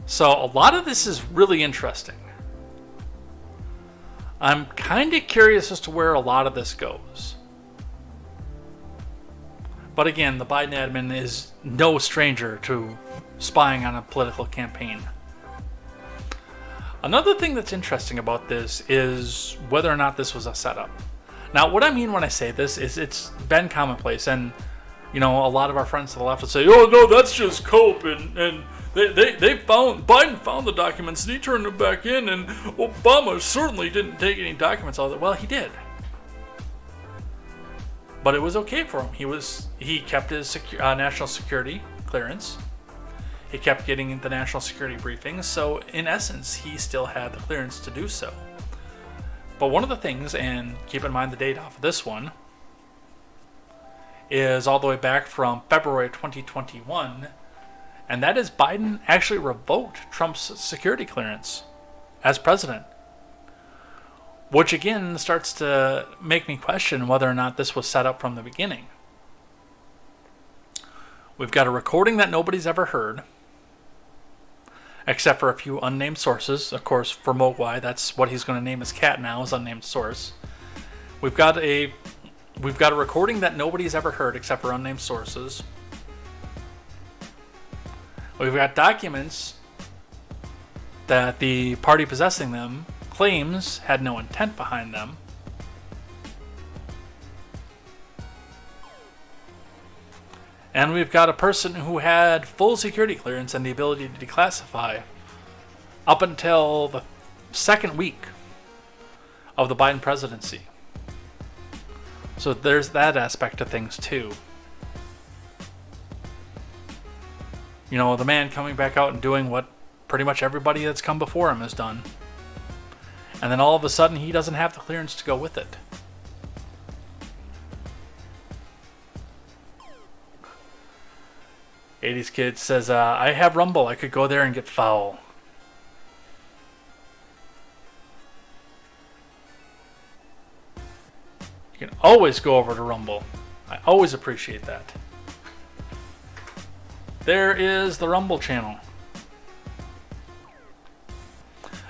S1: So a lot of this is really interesting. I'm kind of curious as to where a lot of this goes. But again, the Biden admin is no stranger to spying on a political campaign. Another thing that's interesting about this is whether or not this was a setup. Now, what I mean when I say this is it's been commonplace, and a lot of our friends to the left will say, "Oh no, that's just cope," and Biden found the documents and he turned them back in, and Obama certainly didn't take any documents out of it. Well, he did, but it was okay for him. He kept his national security clearance. He kept getting the national security briefings, so in essence, he still had the clearance to do so. But one of the things, and keep in mind the date off of this one, is all the way back from February 2021, and that is Biden actually revoked Trump's security clearance as president. Which again starts to make me question whether or not this was set up from the beginning. We've got a recording that nobody's ever heard, except for a few unnamed sources. Of course, for Mogwai, that's what he's going to name his cat now, is unnamed source. We've got a recording that nobody's ever heard except for unnamed sources. We've got documents that the party possessing them claims had no intent behind them. And we've got a person who had full security clearance and the ability to declassify up until the second week of the Biden presidency. So there's that aspect of things too. The man coming back out and doing what pretty much everybody that's come before him has done. And then all of a sudden he doesn't have the clearance to go with it. '80s Kid says, I have Rumble. I could go there and get foul. You can always go over to Rumble. I always appreciate that. There is the Rumble channel.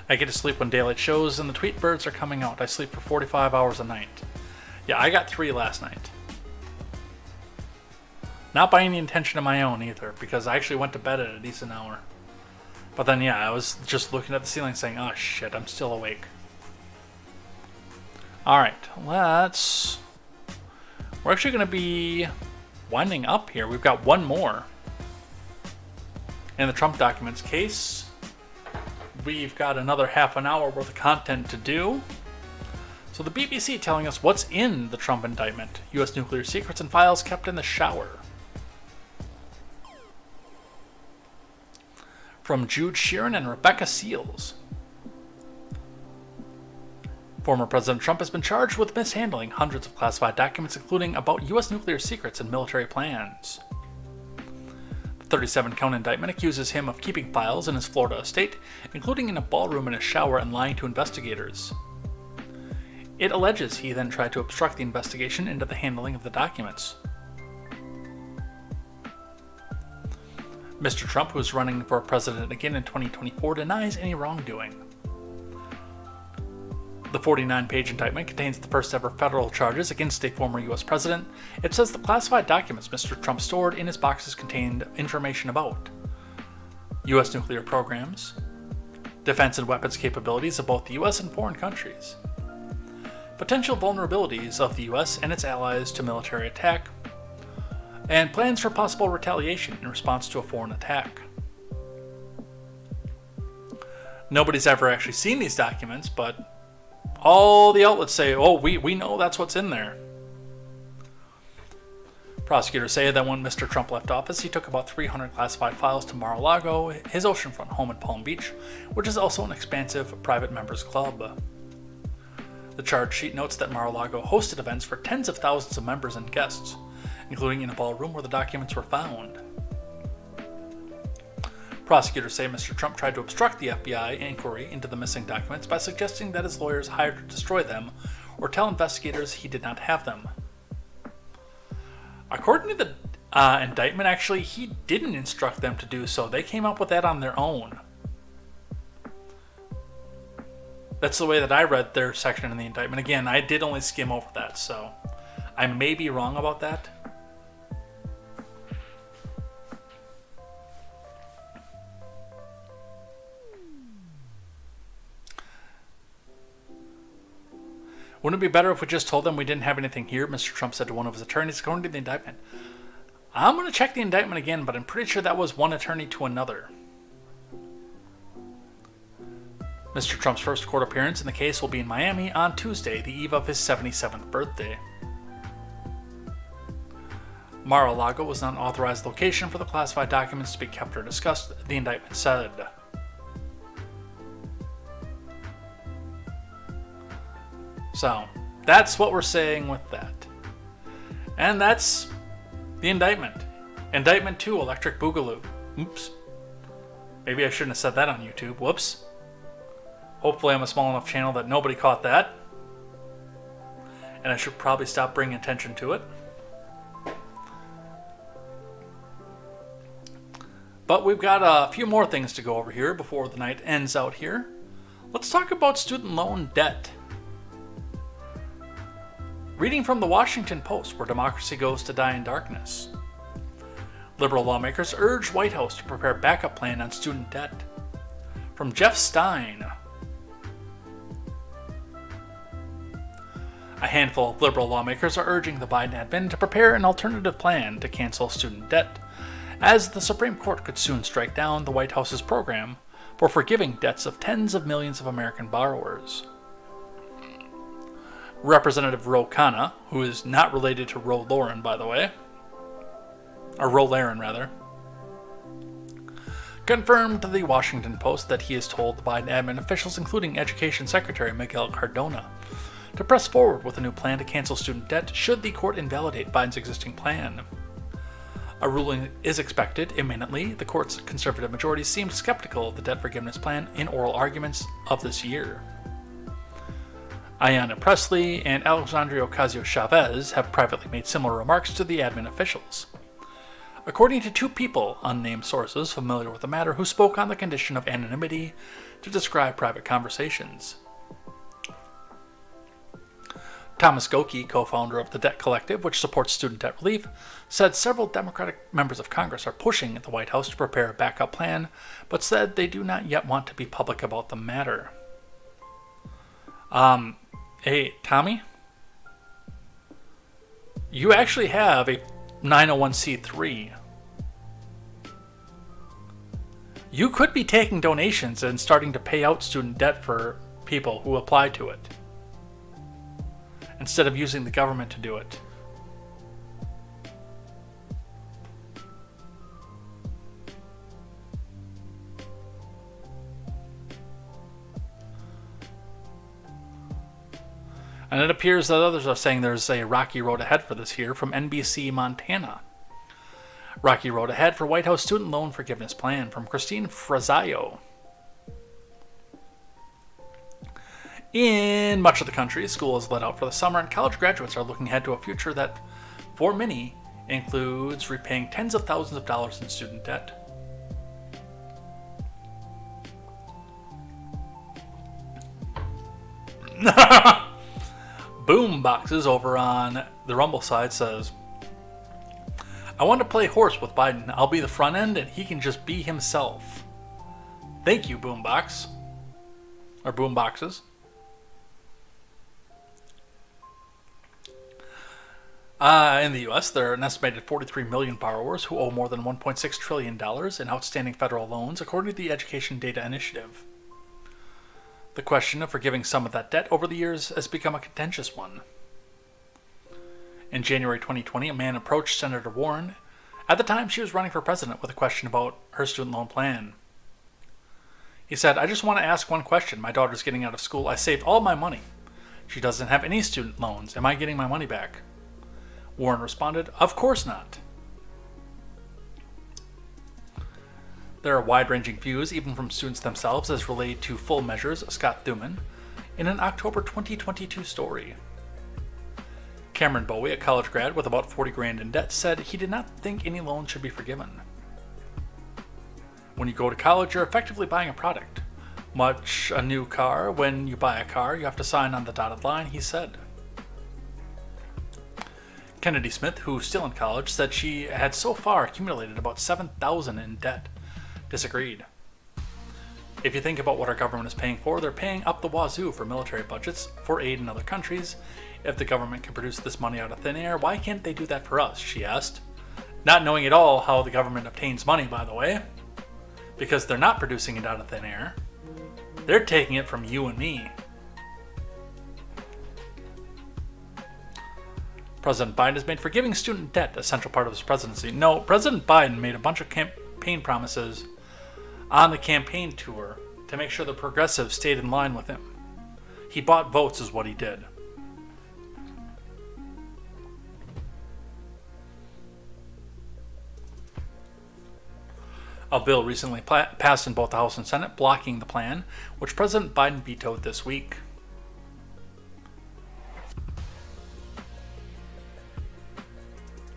S1: I get to sleep when daylight shows and the tweet birds are coming out. I sleep for 45 hours a night. Yeah, I got 3 last night. Not by any intention of my own either, because I actually went to bed at a decent hour. But then, yeah, I was just looking at the ceiling saying, oh shit, I'm still awake. Alright, we're actually going to be winding up here. We've got one more in the Trump documents case. We've got another half an hour worth of content to do. So the BBC telling us what's in the Trump indictment. U.S. nuclear secrets and files kept in the shower. From Jude Sheeran and Rebecca Seals. Former President Trump has been charged with mishandling hundreds of classified documents, including about U.S. nuclear secrets and military plans. The 37-count indictment accuses him of keeping files in his Florida estate, including in a ballroom in his shower, and lying to investigators. It alleges he then tried to obstruct the investigation into the handling of the documents. Mr. Trump, who is running for president again in 2024, denies any wrongdoing. The 49-page indictment contains the first ever federal charges against a former U.S. president. It says the classified documents Mr. Trump stored in his boxes contained information about U.S. nuclear programs, defense and weapons capabilities of both the U.S. and foreign countries, potential vulnerabilities of the U.S. and its allies to military attack, and plans for possible retaliation in response to a foreign attack. Nobody's ever actually seen these documents, but all the outlets say, oh, we know that's what's in there. Prosecutors say that when Mr. Trump left office, he took about 300 classified files to Mar-a-Lago, his oceanfront home in Palm Beach, which is also an expansive private members club. The charge sheet notes that Mar-a-Lago hosted events for tens of thousands of members and guests, including in a ballroom where the documents were found. Prosecutors say Mr. Trump tried to obstruct the FBI inquiry into the missing documents by suggesting that his lawyers hired to destroy them or tell investigators he did not have them. According to the indictment, actually, he didn't instruct them to do so. They came up with that on their own. That's the way that I read their section in the indictment. Again, I did only skim over that, so I may be wrong about that. Wouldn't it be better if we just told them we didn't have anything here? Mr. Trump said to one of his attorneys, according to the indictment. I'm going to check the indictment again, but I'm pretty sure that was one attorney to another. Mr. Trump's first court appearance in the case will be in Miami on Tuesday, the eve of his 77th birthday. Mar-a-Lago was not an authorized location for the classified documents to be kept or discussed, the indictment said. So, that's what we're saying with that. And that's the indictment. Indictment 2, Electric Boogaloo. Oops. Maybe I shouldn't have said that on YouTube. Whoops. Hopefully I'm a small enough channel that nobody caught that. And I should probably stop bringing attention to it. But we've got a few more things to go over here before the night ends out here. Let's talk about student loan debt. Reading from the Washington Post, where democracy goes to die in darkness. Liberal lawmakers urge White House to prepare backup plan on student debt. From Jeff Stein. A handful of liberal lawmakers are urging the Biden admin to prepare an alternative plan to cancel student debt, as the Supreme Court could soon strike down the White House's program for forgiving debts of tens of millions of American borrowers. Representative Ro Khanna, who is not related to Ro Lauren, by the way, or Ro Laren, rather, confirmed to the Washington Post that he has told the Biden admin officials, including Education Secretary Miguel Cardona, to press forward with a new plan to cancel student debt should the court invalidate Biden's existing plan. A ruling is expected imminently. The court's conservative majority seemed skeptical of the debt forgiveness plan in oral arguments of this year. Ayanna Pressley and Alexandria Ocasio-Chavez have privately made similar remarks to the admin officials. According to two people, unnamed sources familiar with the matter, who spoke on the condition of anonymity to describe private conversations. Thomas Goki, co-founder of the Debt Collective, which supports student debt relief, said several Democratic members of Congress are pushing the White House to prepare a backup plan, but said they do not yet want to be public about the matter. Hey, Tommy? You actually have a 901c3. You could be taking donations and starting to pay out student debt for people who apply to it, instead of using the government to do it. And it appears that others are saying there's a rocky road ahead for this here from NBC Montana. Rocky road ahead for White House student loan forgiveness plan from Christine Frazayo. In much of the country, school is let out for the summer, and college graduates are looking ahead to a future that, for many, includes repaying tens of thousands of dollars in student debt. Boom Boxes over on the Rumble side says, I want to play horse with Biden. I'll be the front end and he can just be himself. Thank you, Boombox. Or Boomboxes. In the U.S., there are an estimated 43 million borrowers who owe more than $1.6 trillion in outstanding federal loans, according to the Education Data Initiative. The question of forgiving some of that debt over the years has become a contentious one. In January 2020, a man approached Senator Warren. At the time, she was running for president, with a question about her student loan plan. He said, "I just want to ask one question. My daughter's getting out of school. I saved all my money. She doesn't have any student loans. Am I getting my money back?" Warren responded, "Of course not." There are wide-ranging views, even from students themselves, as related to full measures, Scott Thuman, in an October 2022 story. Cameron Bowie, a college grad with about 40 grand in debt, said he did not think any loan should be forgiven. When you go to college, you're effectively buying a product. Much a new car, when you buy a car, you have to sign on the dotted line, he said. Kennedy Smith, who's still in college, said she had so far accumulated about $7,000 in debt, disagreed. If you think about what our government is paying for, they're paying up the wazoo for military budgets, for aid in other countries. If the government can produce this money out of thin air, why can't they do that for us, she asked. Not knowing at all how the government obtains money, by the way, because they're not producing it out of thin air. They're taking it from you and me. President Biden has made forgiving student debt a central part of his presidency. No, President Biden made a bunch of campaign promises on the campaign tour to make sure the progressives stayed in line with him. He bought votes is what he did. A bill recently passed in both the House and Senate blocking the plan, which President Biden vetoed this week.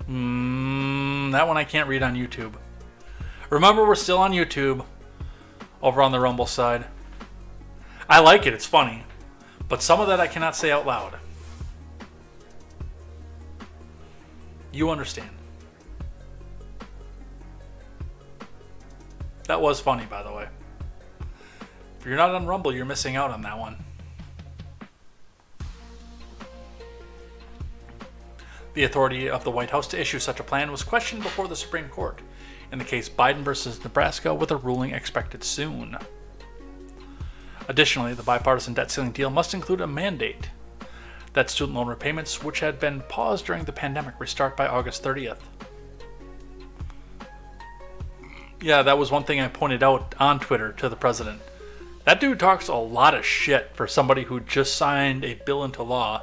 S1: That one I can't read on YouTube. Remember, we're still on YouTube, over on the Rumble side. I like it, it's funny, but some of that I cannot say out loud. You understand. That was funny, by the way. If you're not on Rumble, you're missing out on that one. The authority of the White House to issue such a plan was questioned before the Supreme Court in the case Biden versus Nebraska, with a ruling expected soon. Additionally, the bipartisan debt ceiling deal must include a mandate that student loan repayments, which had been paused during the pandemic, restart by August 30th. Yeah, that was one thing I pointed out on Twitter to the president. That dude talks a lot of shit for somebody who just signed a bill into law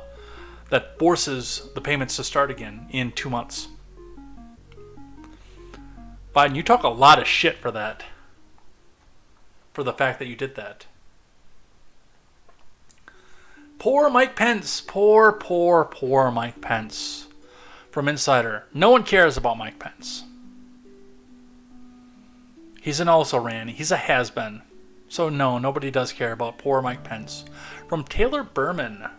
S1: that forces the payments to start again in 2 months. Biden, you talk a lot of shit for that. For the fact that you did that. Poor Mike Pence. Poor Mike Pence. From Insider. No one cares about Mike Pence. He's an also-ran. He's a has-been. So no, nobody does care about poor Mike Pence. From Taylor Berman.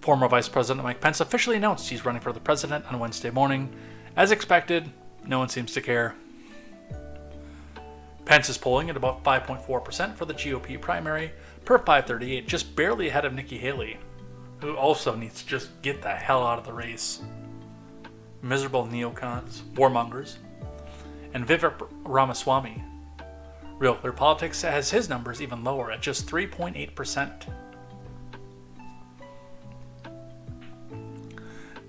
S1: Former Vice President Mike Pence officially announced he's running for the president on Wednesday morning. As expected, no one seems to care. Pence is polling at about 5.4% for the GOP primary, per 538, just barely ahead of Nikki Haley, who also needs to just get the hell out of the race. Miserable neocons, warmongers, and Vivek Ramaswamy. Real Clear Politics has his numbers even lower at just 3.8%.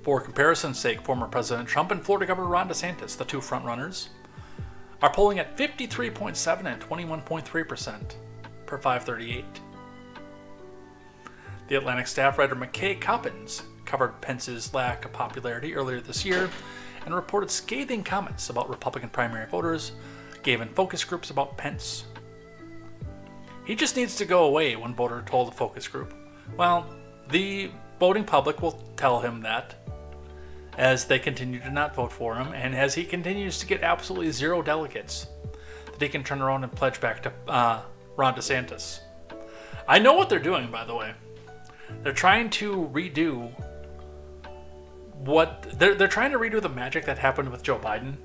S1: For comparison's sake, former President Trump and Florida Governor Ron DeSantis, the two frontrunners, are polling at 53.7% and 21.3%, per 538. The Atlantic staff writer McKay Coppins covered Pence's lack of popularity earlier this year and reported scathing comments about Republican primary voters, gave in focus groups about Pence. He just needs to go away, one voter told a focus group. Well, the voting public will tell him that, as they continue to not vote for him, and as he continues to get absolutely zero delegates, that he can turn around and pledge back to Ron DeSantis. I know what they're doing, by the way. They're trying to redo they're trying to redo the magic that happened with Joe Biden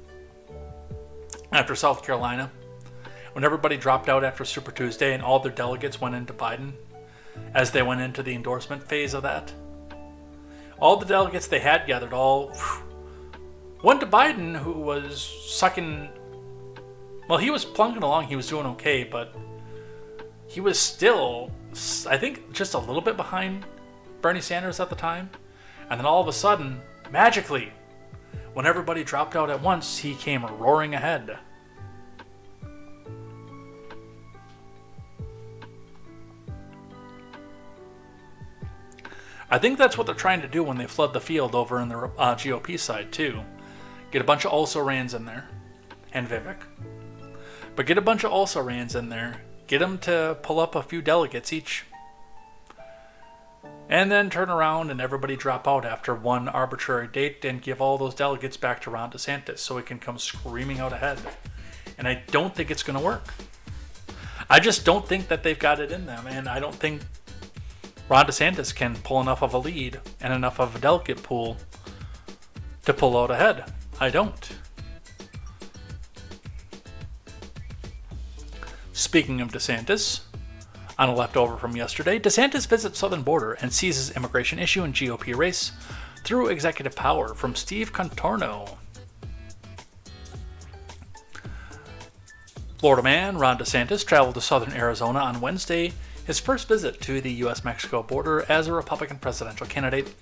S1: after South Carolina, when everybody dropped out after Super Tuesday and all their delegates went into Biden. as they went into the endorsement phase of that. All the delegates they had gathered all went to Biden, who was sucking. Well, he was plunking along. He was doing okay, but he was still, I think, just a little bit behind Bernie Sanders at the time. And then all of a sudden, magically, when everybody dropped out at once, he came roaring ahead. I think that's what they're trying to do when they flood the field over in the GOP side, too. Get a bunch of also-rans in there. And Vivek. But get a bunch of also-rans in there. Get them to pull up a few delegates each. And then turn around and everybody drop out after one arbitrary date and give all those delegates back to Ron DeSantis so he can come screaming out ahead. And I don't think it's going to work. I just don't think that they've got it in them. And I don't think Ron DeSantis can pull enough of a lead and enough of a delegate pool to pull out ahead. I don't. Speaking of DeSantis, on a leftover from yesterday, DeSantis visits southern border and seizes immigration issue in GOP race through executive power, from Steve Contorno. Florida man Ron DeSantis traveled to southern Arizona on Wednesday, his first visit to the U.S.-Mexico border as a Republican presidential candidate,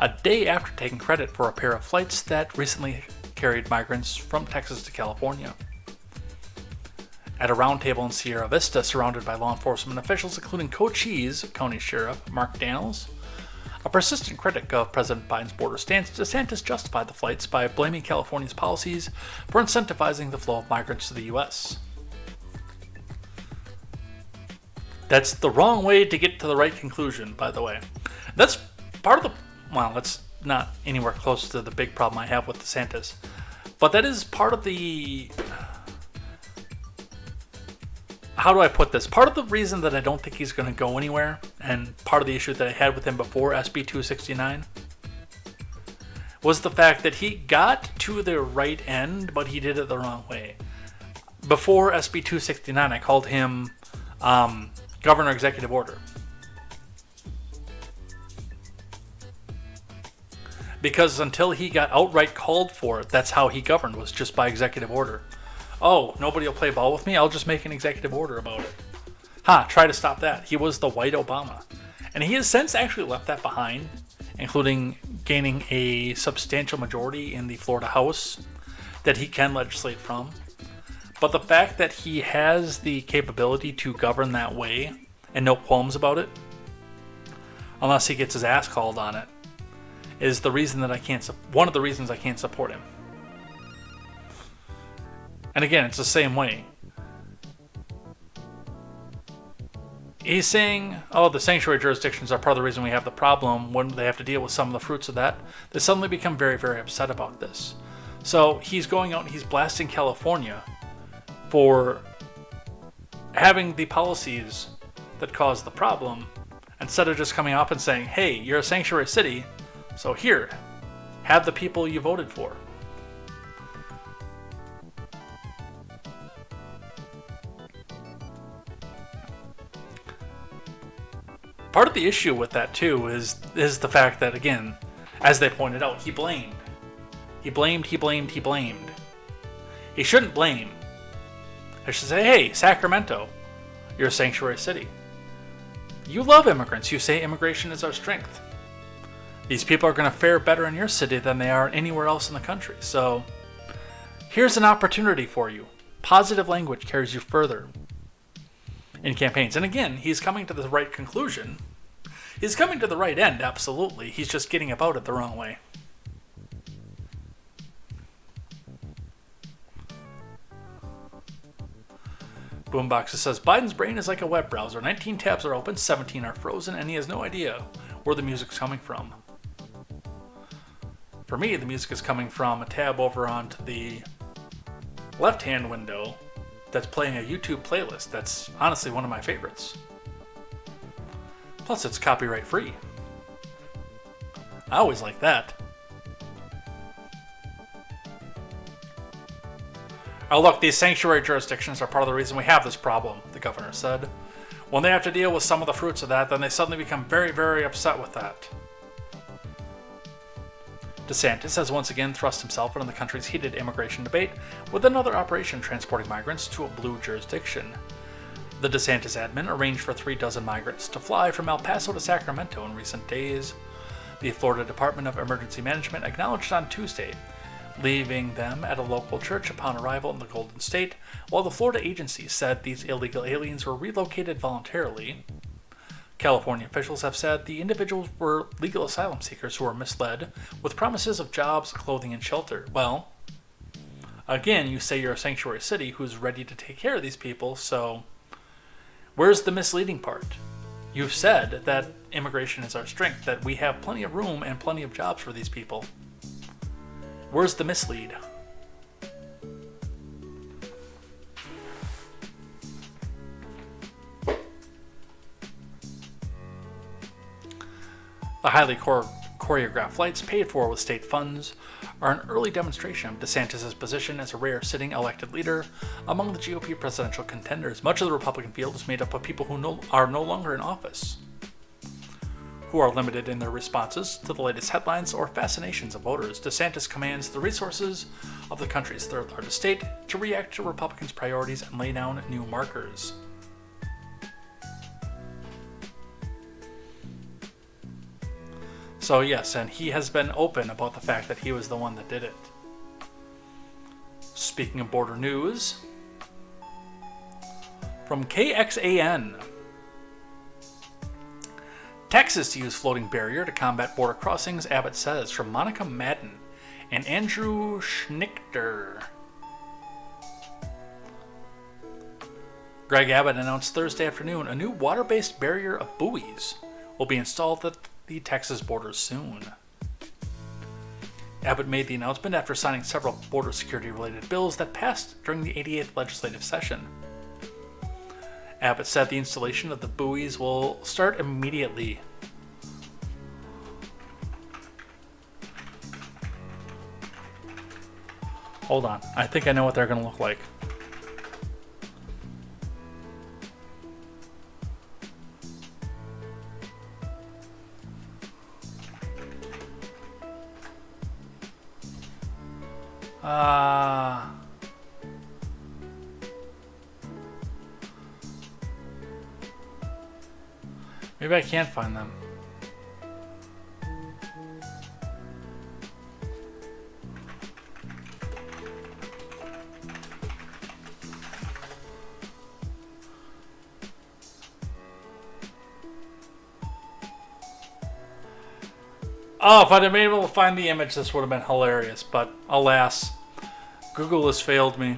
S1: a day after taking credit for a pair of flights that recently carried migrants from Texas to California. At a roundtable in Sierra Vista, surrounded by law enforcement officials, including Cochise County Sheriff Mark Daniels, a persistent critic of President Biden's border stance, DeSantis justified the flights by blaming California's policies for incentivizing the flow of migrants to the U.S. That's the wrong way to get to the right conclusion, by the way. That's part of the... Well, that's not anywhere close to the big problem I have with DeSantis. But that is part of the... How do I put this? Part of the reason that I don't think he's going to go anywhere, and part of the issue that I had with him before SB 269, was the fact that he got to the right end, but he did it the wrong way. Before SB 269, I called him Governor Executive Order. Because until he got outright called for it, that's how he governed, was just by executive order. Oh, nobody will play ball with me? I'll just make an executive order about it. Try to stop that. He was the white Obama. And he has since actually left that behind, including gaining a substantial majority in the Florida House that he can legislate from. But the fact that he has the capability to govern that way and no qualms about it, unless he gets his ass called on it, is the reason that one of the reasons I can't support him. And again, it's the same way. He's saying, oh, the sanctuary jurisdictions are part of the reason we have the problem. When they have to deal with some of the fruits of that, they suddenly become very, very upset about this. So he's going out and he's blasting California for having the policies that cause the problem, instead of just coming up and saying, hey, you're a sanctuary city, so here, have the people you voted for. Part of the issue with that, too, is the fact that, again, as they pointed out, he blamed. He blamed. He shouldn't blame. I should say, hey, Sacramento, you're a sanctuary city. You love immigrants. You say immigration is our strength. These people are going to fare better in your city than they are anywhere else in the country. So here's an opportunity for you. Positive language carries you further in campaigns. And again, he's coming to the right conclusion. He's coming to the right end, absolutely. He's just getting about it the wrong way. Boomboxer says, Biden's brain is like a web browser. 19 tabs are open, 17 are frozen, and he has no idea where the music's coming from. For me, the music is coming from a tab over onto the left-hand window that's playing a YouTube playlist that's honestly one of my favorites. Plus, it's copyright-free. I always like that. Oh, look, these sanctuary jurisdictions are part of the reason we have this problem, the governor said. When they have to deal with some of the fruits of that, then they suddenly become very, very upset with that. DeSantis has once again thrust himself into the country's heated immigration debate with another operation transporting migrants to a blue jurisdiction. The DeSantis admin arranged for 36 migrants to fly from El Paso to Sacramento in recent days. The Florida Department of Emergency Management acknowledged on Tuesday, leaving them at a local church upon arrival in the Golden State, while the Florida agency said these illegal aliens were relocated voluntarily. California officials have said the individuals were legal asylum seekers who were misled with promises of jobs, clothing, and shelter. Well, again, you say you're a sanctuary city who's ready to take care of these people, so where's the misleading part? You've said that immigration is our strength, that we have plenty of room and plenty of jobs for these people. Where's the mislead? The highly choreographed flights paid for with state funds are an early demonstration of DeSantis' position as a rare sitting elected leader among the GOP presidential contenders. Much of the Republican field is made up of people who are no longer in office, who are limited in their responses to the latest headlines or fascinations of voters. DeSantis commands the resources of the country's third largest state to react to Republicans' priorities and lay down new markers. So yes, and he has been open about the fact that he was the one that did it. Speaking of border news, from KXAN, Texas to use floating barrier to combat border crossings, Abbott says, from Monica Madden and Andrew Schnichter. Greg Abbott announced Thursday afternoon a new water-based barrier of buoys will be installed at the Texas border soon. Abbott made the announcement after signing several border security-related bills that passed during the 88th legislative session. Abbott said the installation of the buoys will start immediately. Hold on, I think I know what they're going to look like. Maybe I can't find them. Oh, if I'd have been able to find the image, this would have been hilarious, but alas, Google has failed me.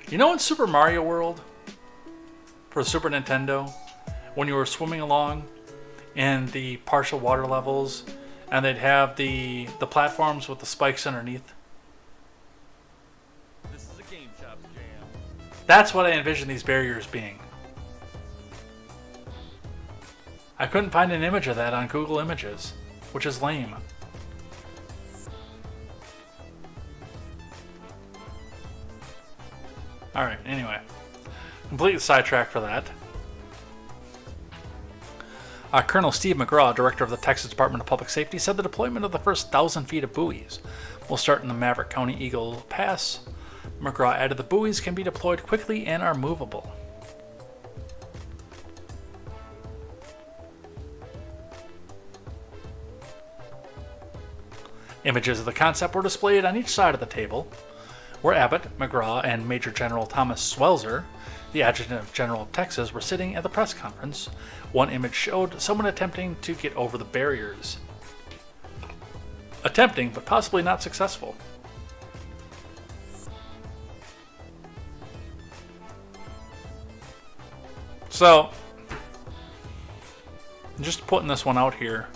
S1: You know in Super Mario World for Super Nintendo, when you were swimming along in the partial water levels and they'd have the platforms with the spikes underneath?
S5: This is a Game Chops jam.
S1: That's what I envision these barriers being. I couldn't find an image of that on Google Images, which is lame. Alright, anyway. Completely sidetracked for that. Colonel Steve McGraw, director of the Texas Department of Public Safety, said the deployment of the first 1,000 feet of buoys will start in the Maverick County Eagle Pass. McGraw added the buoys can be deployed quickly and are movable. Images of the concept were displayed on each side of the table, where Abbott, McGraw, and Major General Thomas Swelzer, the Adjutant General of Texas, were sitting at the press conference. One image showed someone attempting to get over the barriers. Attempting, but possibly not successful. So, just putting this one out here.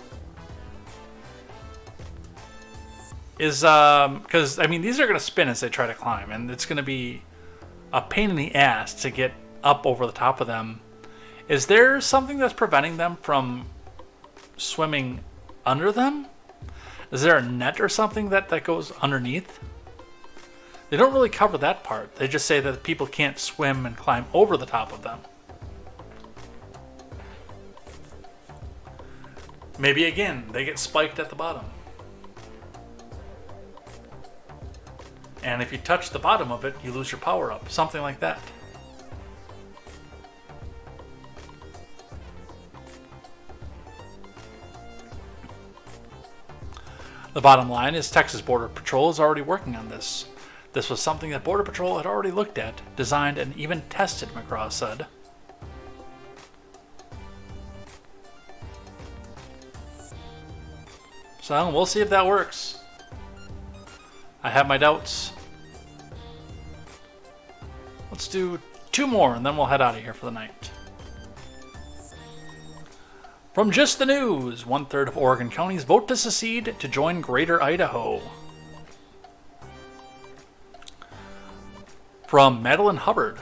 S1: Is because I mean these are going to spin as they try to climb, and it's going to be a pain in the ass to get up over the top of them. Is there something that's preventing them from swimming under them? Is there a net or something that goes underneath? They don't really cover that part. They just say that people can't swim and climb over the top of them. Maybe again, they get spiked at the bottom. And if you touch the bottom of it, you lose your power up. Something like that. The bottom line is Texas Border Patrol is already working on this. This was something that Border Patrol had already looked at, designed, and even tested, McGraw said. So we'll see if that works. I have my doubts. Let's do 2 more and then we'll head out of here for the night. From Just the News, 1/3 of Oregon counties vote to secede to join Greater Idaho. From Madeline Hubbard,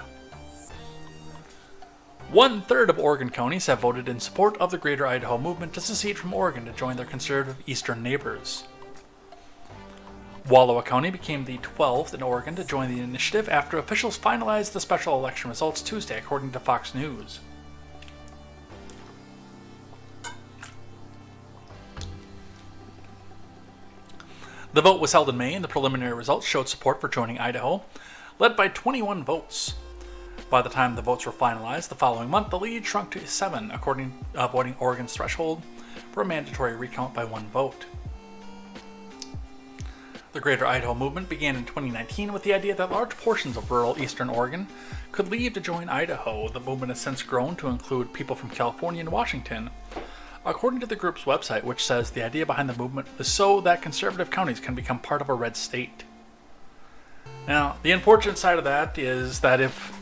S1: 1/3 of Oregon counties have voted in support of the Greater Idaho movement to secede from Oregon to join their conservative eastern neighbors. Wallowa County became the 12th in Oregon to join the initiative after officials finalized the special election results Tuesday, according to Fox News. The vote was held in May, and the preliminary results showed support for joining Idaho, led by 21 votes. By the time the votes were finalized the following month, the lead shrunk to 7, avoiding Oregon's threshold for a mandatory recount by 1 vote. The Greater Idaho movement began in 2019 with the idea that large portions of rural eastern Oregon could leave to join Idaho. The movement has since grown to include people from California and Washington, according to the group's website, which says the idea behind the movement is so that conservative counties can become part of a red state. Now, the unfortunate side of that is that if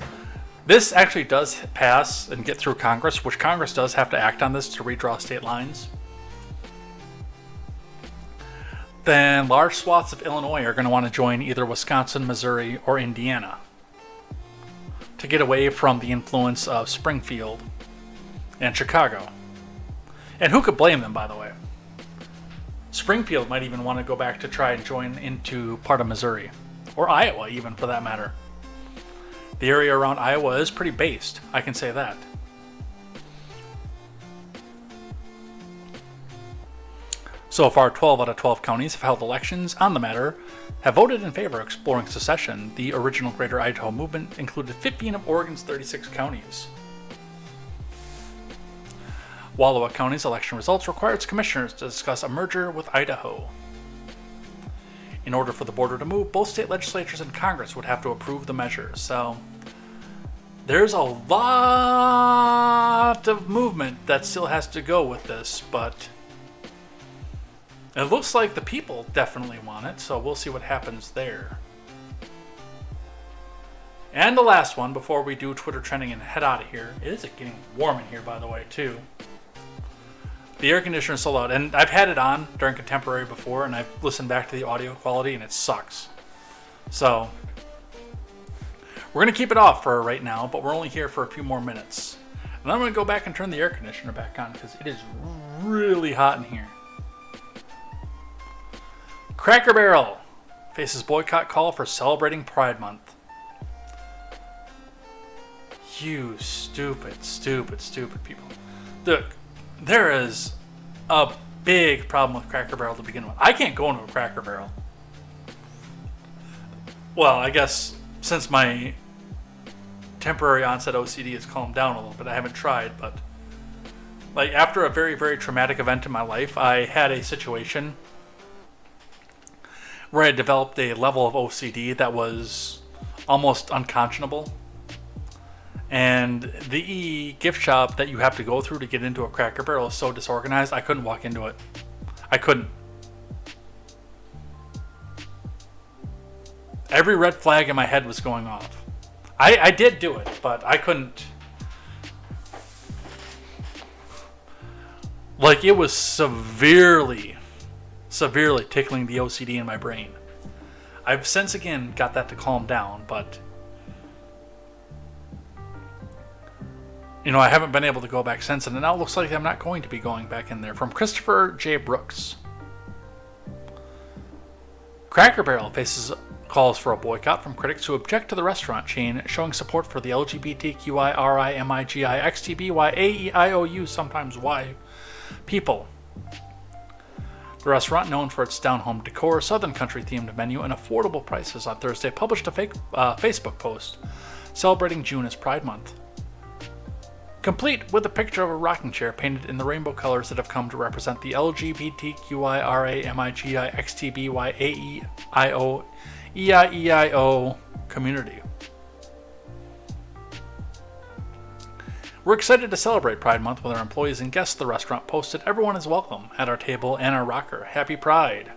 S1: this actually does pass and get through Congress, which Congress does have to act on this to redraw state lines, then large swaths of Illinois are going to want to join either Wisconsin, Missouri, or Indiana to get away from the influence of Springfield and Chicago. And who could blame them, by the way? Springfield might even want to go back to try and join into part of Missouri, or Iowa even, for that matter. The area around Iowa is pretty based, I can say that. So far, 12 out of 12 counties have held elections on the matter, have voted in favor of exploring secession. The original Greater Idaho movement included 15 of Oregon's 36 counties. Wallowa County's election results required its commissioners to discuss a merger with Idaho. In order for the border to move, both state legislatures and Congress would have to approve the measure. So there's a lot of movement that still has to go with this, but it looks like the people definitely want it, so we'll see what happens there. And the last one before we do Twitter trending and head out of here. It is getting warm in here, by the way, too. The air conditioner is so loud, and I've had it on during Contemporary before, and I've listened back to the audio quality, and it sucks. So we're going to keep it off for right now, but we're only here for a few more minutes. And I'm going to go back and turn the air conditioner back on because it is really hot in here. Cracker Barrel faces boycott call for celebrating Pride Month. You stupid, stupid, stupid people. Look, there is a big problem with Cracker Barrel to begin with. I can't go into a Cracker Barrel. Well, I guess since my temporary onset OCD has calmed down a little bit, I haven't tried, but like after a very, very traumatic event in my life, I had a situation where I developed a level of OCD that was almost unconscionable. And the gift shop that you have to go through to get into a Cracker Barrel is so disorganized, I couldn't walk into it. I couldn't. Every red flag in my head was going off. I did do it, but I couldn't. Like, it was severely tickling the OCD in my brain. I've since again got that to calm down, but I haven't been able to go back since, and it now looks like I'm not going to be going back in there. From Christopher J. Brooks. Cracker Barrel faces calls for a boycott from critics who object to the restaurant chain showing support for the LGBTQIRIMIGIXTBYAEIOU, sometimes Y, people. The restaurant, known for its down-home decor, Southern Country-themed menu, and affordable prices, on Thursday published a Facebook post celebrating June as Pride Month, complete with a picture of a rocking chair painted in the rainbow colors that have come to represent the LGBTQIRAMIGIXTBYAEIO community. We're excited to celebrate Pride Month with our employees and guests. The restaurant posted, "Everyone is welcome at our table and our rocker. Happy Pride."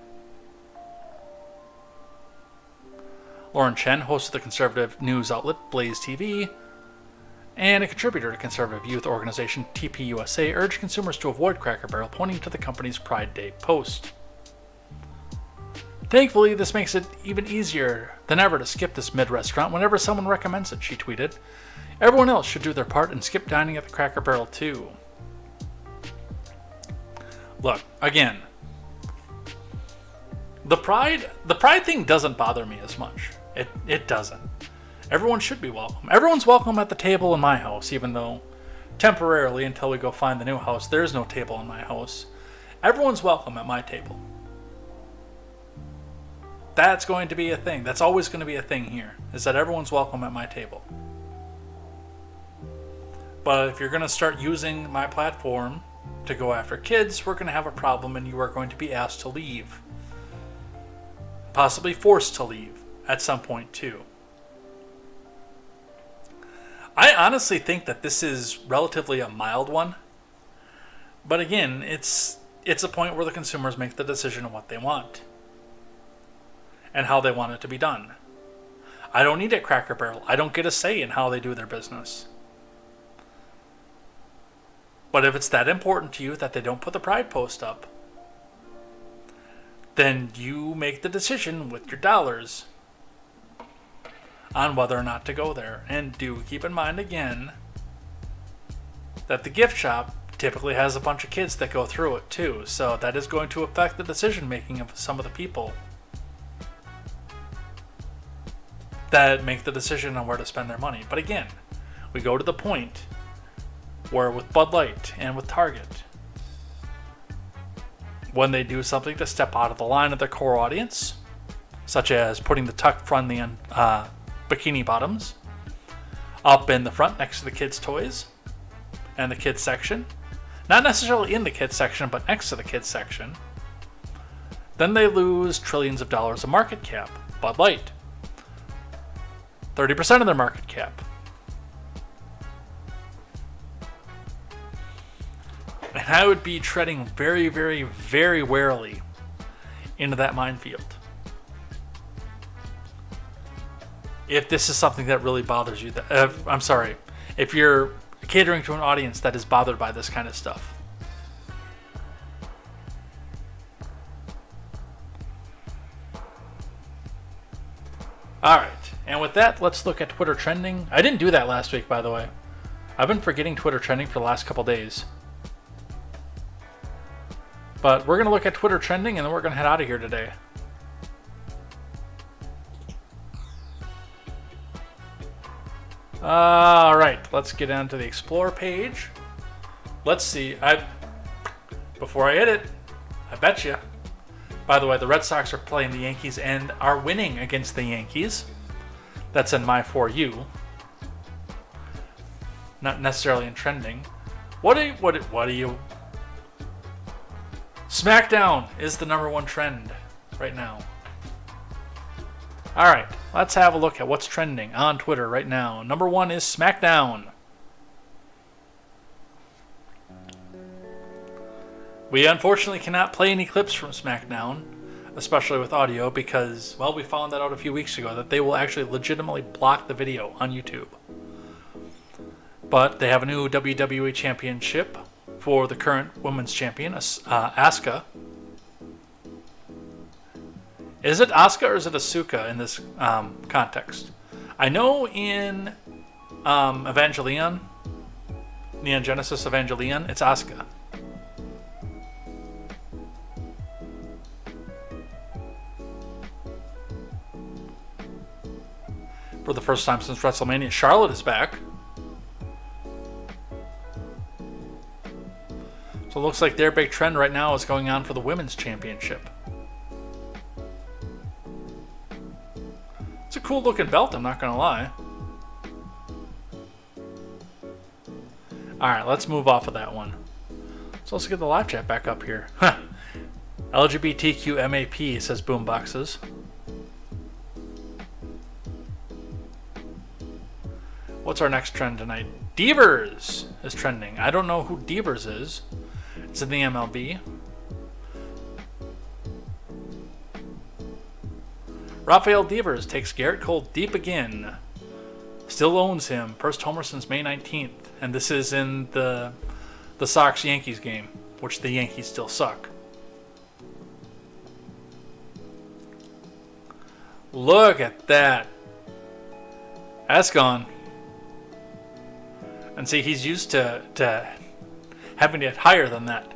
S1: Lauren Chen, host of the conservative news outlet Blaze TV, and a contributor to conservative youth organization TPUSA, urged consumers to avoid Cracker Barrel, pointing to the company's Pride Day post. "Thankfully, this makes it even easier than ever to skip this mid-restaurant whenever someone recommends it," she tweeted. "Everyone else should do their part and skip dining at the Cracker Barrel too." Look, again, the pride thing doesn't bother me as much. It doesn't. Everyone should be welcome. Everyone's welcome at the table in my house, even though temporarily, until we go find the new house, there's no table in my house. Everyone's welcome at my table. That's going to be a thing. That's always going to be a thing here, is that everyone's welcome at my table. But if you're going to start using my platform to go after kids, we're going to have a problem, and you are going to be asked to leave. Possibly forced to leave at some point too. I honestly think that this is relatively a mild one. But again, it's a point where the consumers make the decision of what they want and how they want it to be done. I don't need a Cracker Barrel. I don't get a say in how they do their business. But if it's that important to you that they don't put the Pride post up, then you make the decision with your dollars on whether or not to go there. And do keep in mind again that the gift shop typically has a bunch of kids that go through it too. So that is going to affect the decision making of some of the people that make the decision on where to spend their money. But again, we go to the point where with Bud Light and with Target, when they do something to step out of the line of their core audience, such as putting the tuck-friendly bikini bottoms up in the front next to the kids' toys and the kids section, not necessarily in the kids section, but next to the kids section, then they lose trillions of dollars of market cap. Bud Light, 30% of their market cap. And I would be treading very, very, very warily into that minefield if this is something that really bothers you. I'm sorry, if you're catering to an audience that is bothered by this kind of stuff. Alright, and with that, let's look at Twitter trending. I didn't do that last week, by the way. I've been forgetting Twitter trending for the last couple days. But we're going to look at Twitter trending, and then we're going to head out of here today. Alright, let's get down to the Explore page. Let's see. Before I hit it, I bet you. By the way, the Red Sox are playing the Yankees and are winning against the Yankees. That's in my For You. Not necessarily in trending. What are you... SmackDown is the #1 trend right now. Alright, let's have a look at what's trending on Twitter right now. #1 is SmackDown. We unfortunately cannot play any clips from SmackDown, especially with audio, because, well, we found that out a few weeks ago, that they will actually legitimately block the video on YouTube. But they have a new WWE Championship for the current women's champion, Asuka. Is it Asuka or is it Asuka in this context? I know in Evangelion, Neon Genesis Evangelion, it's Asuka. For the first time since WrestleMania, Charlotte is back. So it looks like their big trend right now is going on for the women's championship. It's a cool looking belt, I'm not going to lie. Alright, let's move off of that one. So let's get the live chat back up here. LGBTQ MAP, says Boomboxes. What's our next trend tonight? Devers is trending. I don't know who Devers is. It's in the MLB. Rafael Devers takes Garrett Cole deep again. Still owns him. First homer since May 19th. And this is in the Sox-Yankees game, which the Yankees still suck. Look at that. That's gone. And see, he's used to having to get higher than that,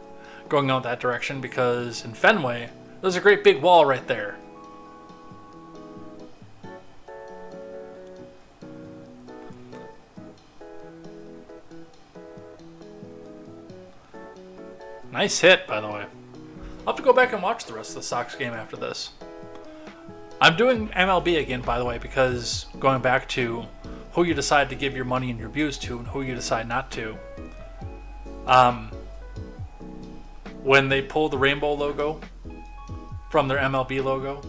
S1: going out that direction, because in Fenway, there's a great big wall right there. Nice hit, by the way. I'll have to go back and watch the rest of the Sox game after this. I'm doing MLB again, by the way, because going back to who you decide to give your money and your views to and who you decide not to. When they pull the rainbow logo from their MLB logo,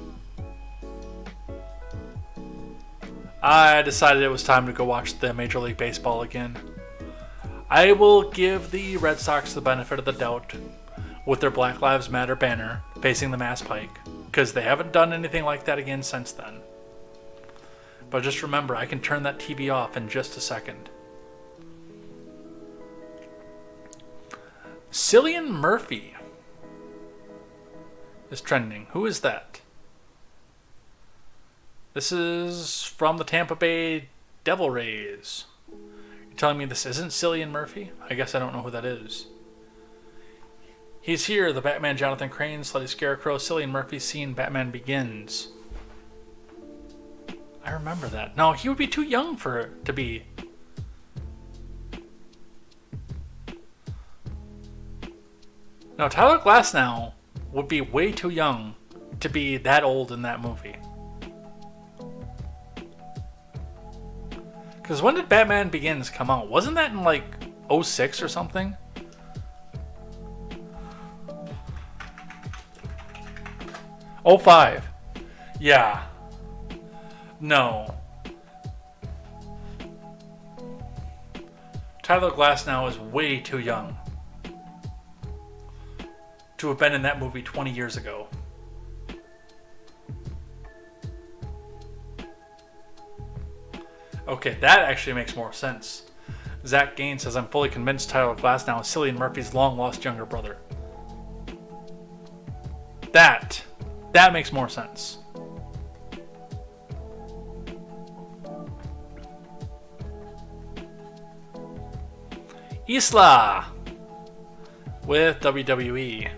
S1: I decided it was time to go watch the Major League Baseball again. I will give the Red Sox the benefit of the doubt with their Black Lives Matter banner facing the Mass Pike, because they haven't done anything like that again since then. But just remember, I can turn that TV off in just a second. Cillian Murphy is trending. Who is that? This is from the Tampa Bay Devil Rays. You're telling me this isn't Cillian Murphy? I guess I don't know who that is. He's here, the Batman Jonathan Crane, Slutty Scarecrow, Cillian Murphy scene Batman Begins. I remember that. No, he would be too young to be. No, Tyler Glasnow would be way too young to be that old in that movie. Because when did Batman Begins come out? Wasn't that in like 06 or something? '05. Yeah. No. Tyler Glasnow is way too young to have been in that movie 20 years ago. Okay, that actually makes more sense. Zach Gaines says, I'm fully convinced Tyler Glasnow is Cillian Murphy's long-lost younger brother. That makes more sense. Isla with WWE.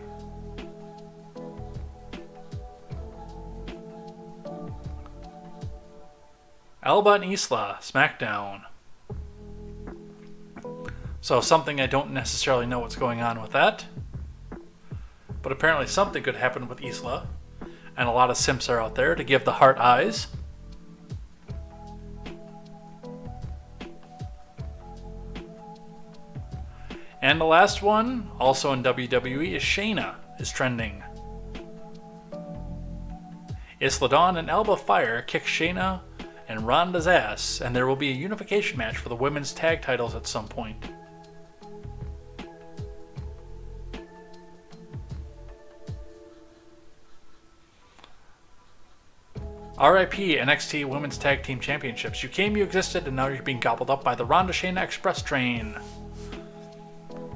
S1: Alba and Isla, SmackDown. So something I don't necessarily know what's going on with that. But apparently something could happen with Isla. And a lot of simps are out there to give the heart eyes. And the last one, also in WWE, is Shayna is trending. Isla Dawn and Alba Fire kick Shayna and Ronda's ass, and there will be a unification match for the women's tag titles at some point. RIP NXT Women's Tag Team Championships. You came, you existed, and now you're being gobbled up by the Ronda Shayna Express Train.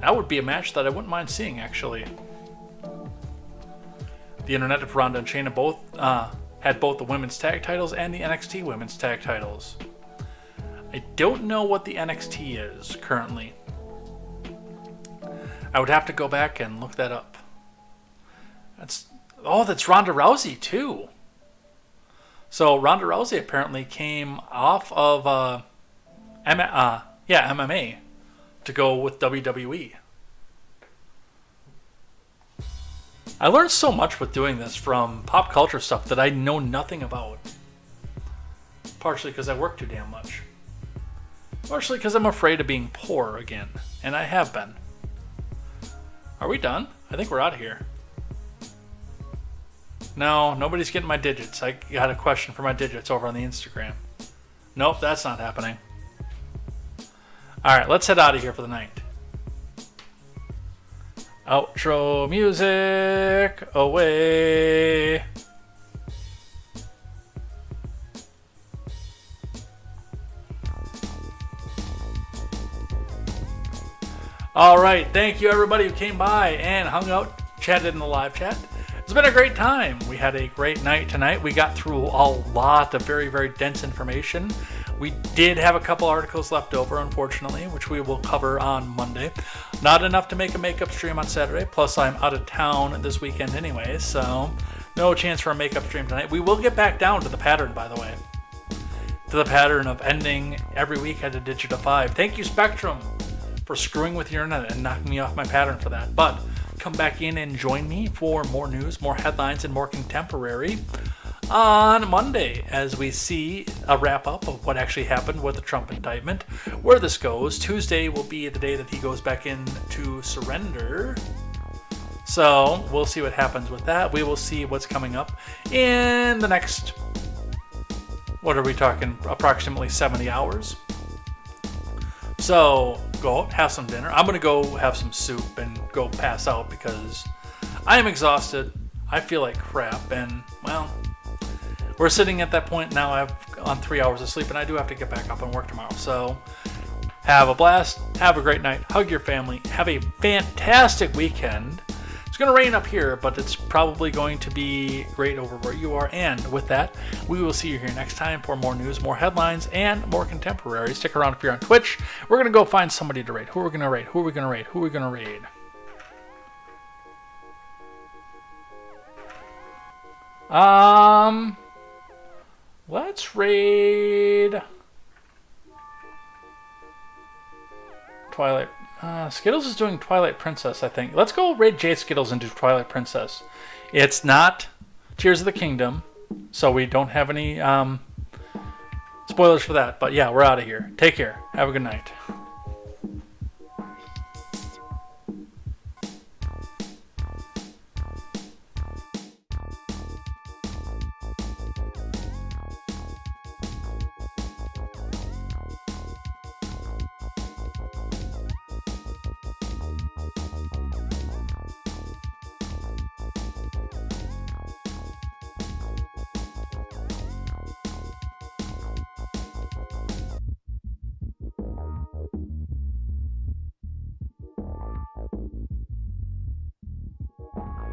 S1: That would be a match that I wouldn't mind seeing, actually. The Internet of Ronda and Shayna both had both the women's tag titles and the NXT women's tag titles. I don't know what the NXT is currently. I would have to go back and look that up. That's Ronda Rousey too. So Ronda Rousey apparently came off of MMA to go with WWE. I learned so much with doing this from pop culture stuff that I know nothing about. Partially because I work too damn much. Partially because I'm afraid of being poor again. And I have been. Are we done? I think we're out of here. No, nobody's getting my digits. I got a question for my digits over on the Instagram. Nope, that's not happening. Alright, let's head out of here for the night. Outro music away. Alright, thank you everybody who came by and hung out, chatted in the live chat. It's been a great time. We had a great night tonight. We got through a lot of very, very dense information. We did have a couple articles left over, unfortunately, which we will cover on Monday. Not enough to make a makeup stream on Saturday, plus I'm out of town this weekend anyway, so no chance for a makeup stream tonight. We will get back down to the pattern, by the way. To the pattern of ending every week at a digit of 5. Thank you, Spectrum, for screwing with your internet and knocking me off my pattern for that. But come back in and join me for more news, more headlines, and more contemporary on Monday as we see a wrap-up of what actually happened with the Trump indictment, where this goes. Tuesday will be the day that he goes back in to surrender. So we'll see what happens with that. We will see what's coming up in the next, what are we talking, approximately 70 hours. So go out, have some dinner. I'm going to go have some soup and go pass out because I am exhausted. I feel like crap. And, well, we're sitting at that point now. I've on 3 hours of sleep and I do have to get back up and work tomorrow. So have a blast. Have a great night. Hug your family. Have a fantastic weekend. It's going to rain up here, but it's probably going to be great over where you are. And with that, we will see you here next time for more news, more headlines, and more contemporary. Stick around if you're on Twitch. We're going to go find somebody to raid. Who are we going to raid? Who are we going to raid? Who are we going to raid? Let's raid Twilight. Skittles is doing Twilight Princess, I think. Let's go raid Jay Skittles and do Twilight Princess. It's not Tears of the Kingdom, so we don't have any spoilers for that. But yeah, we're out of here. Take care. Have a good night.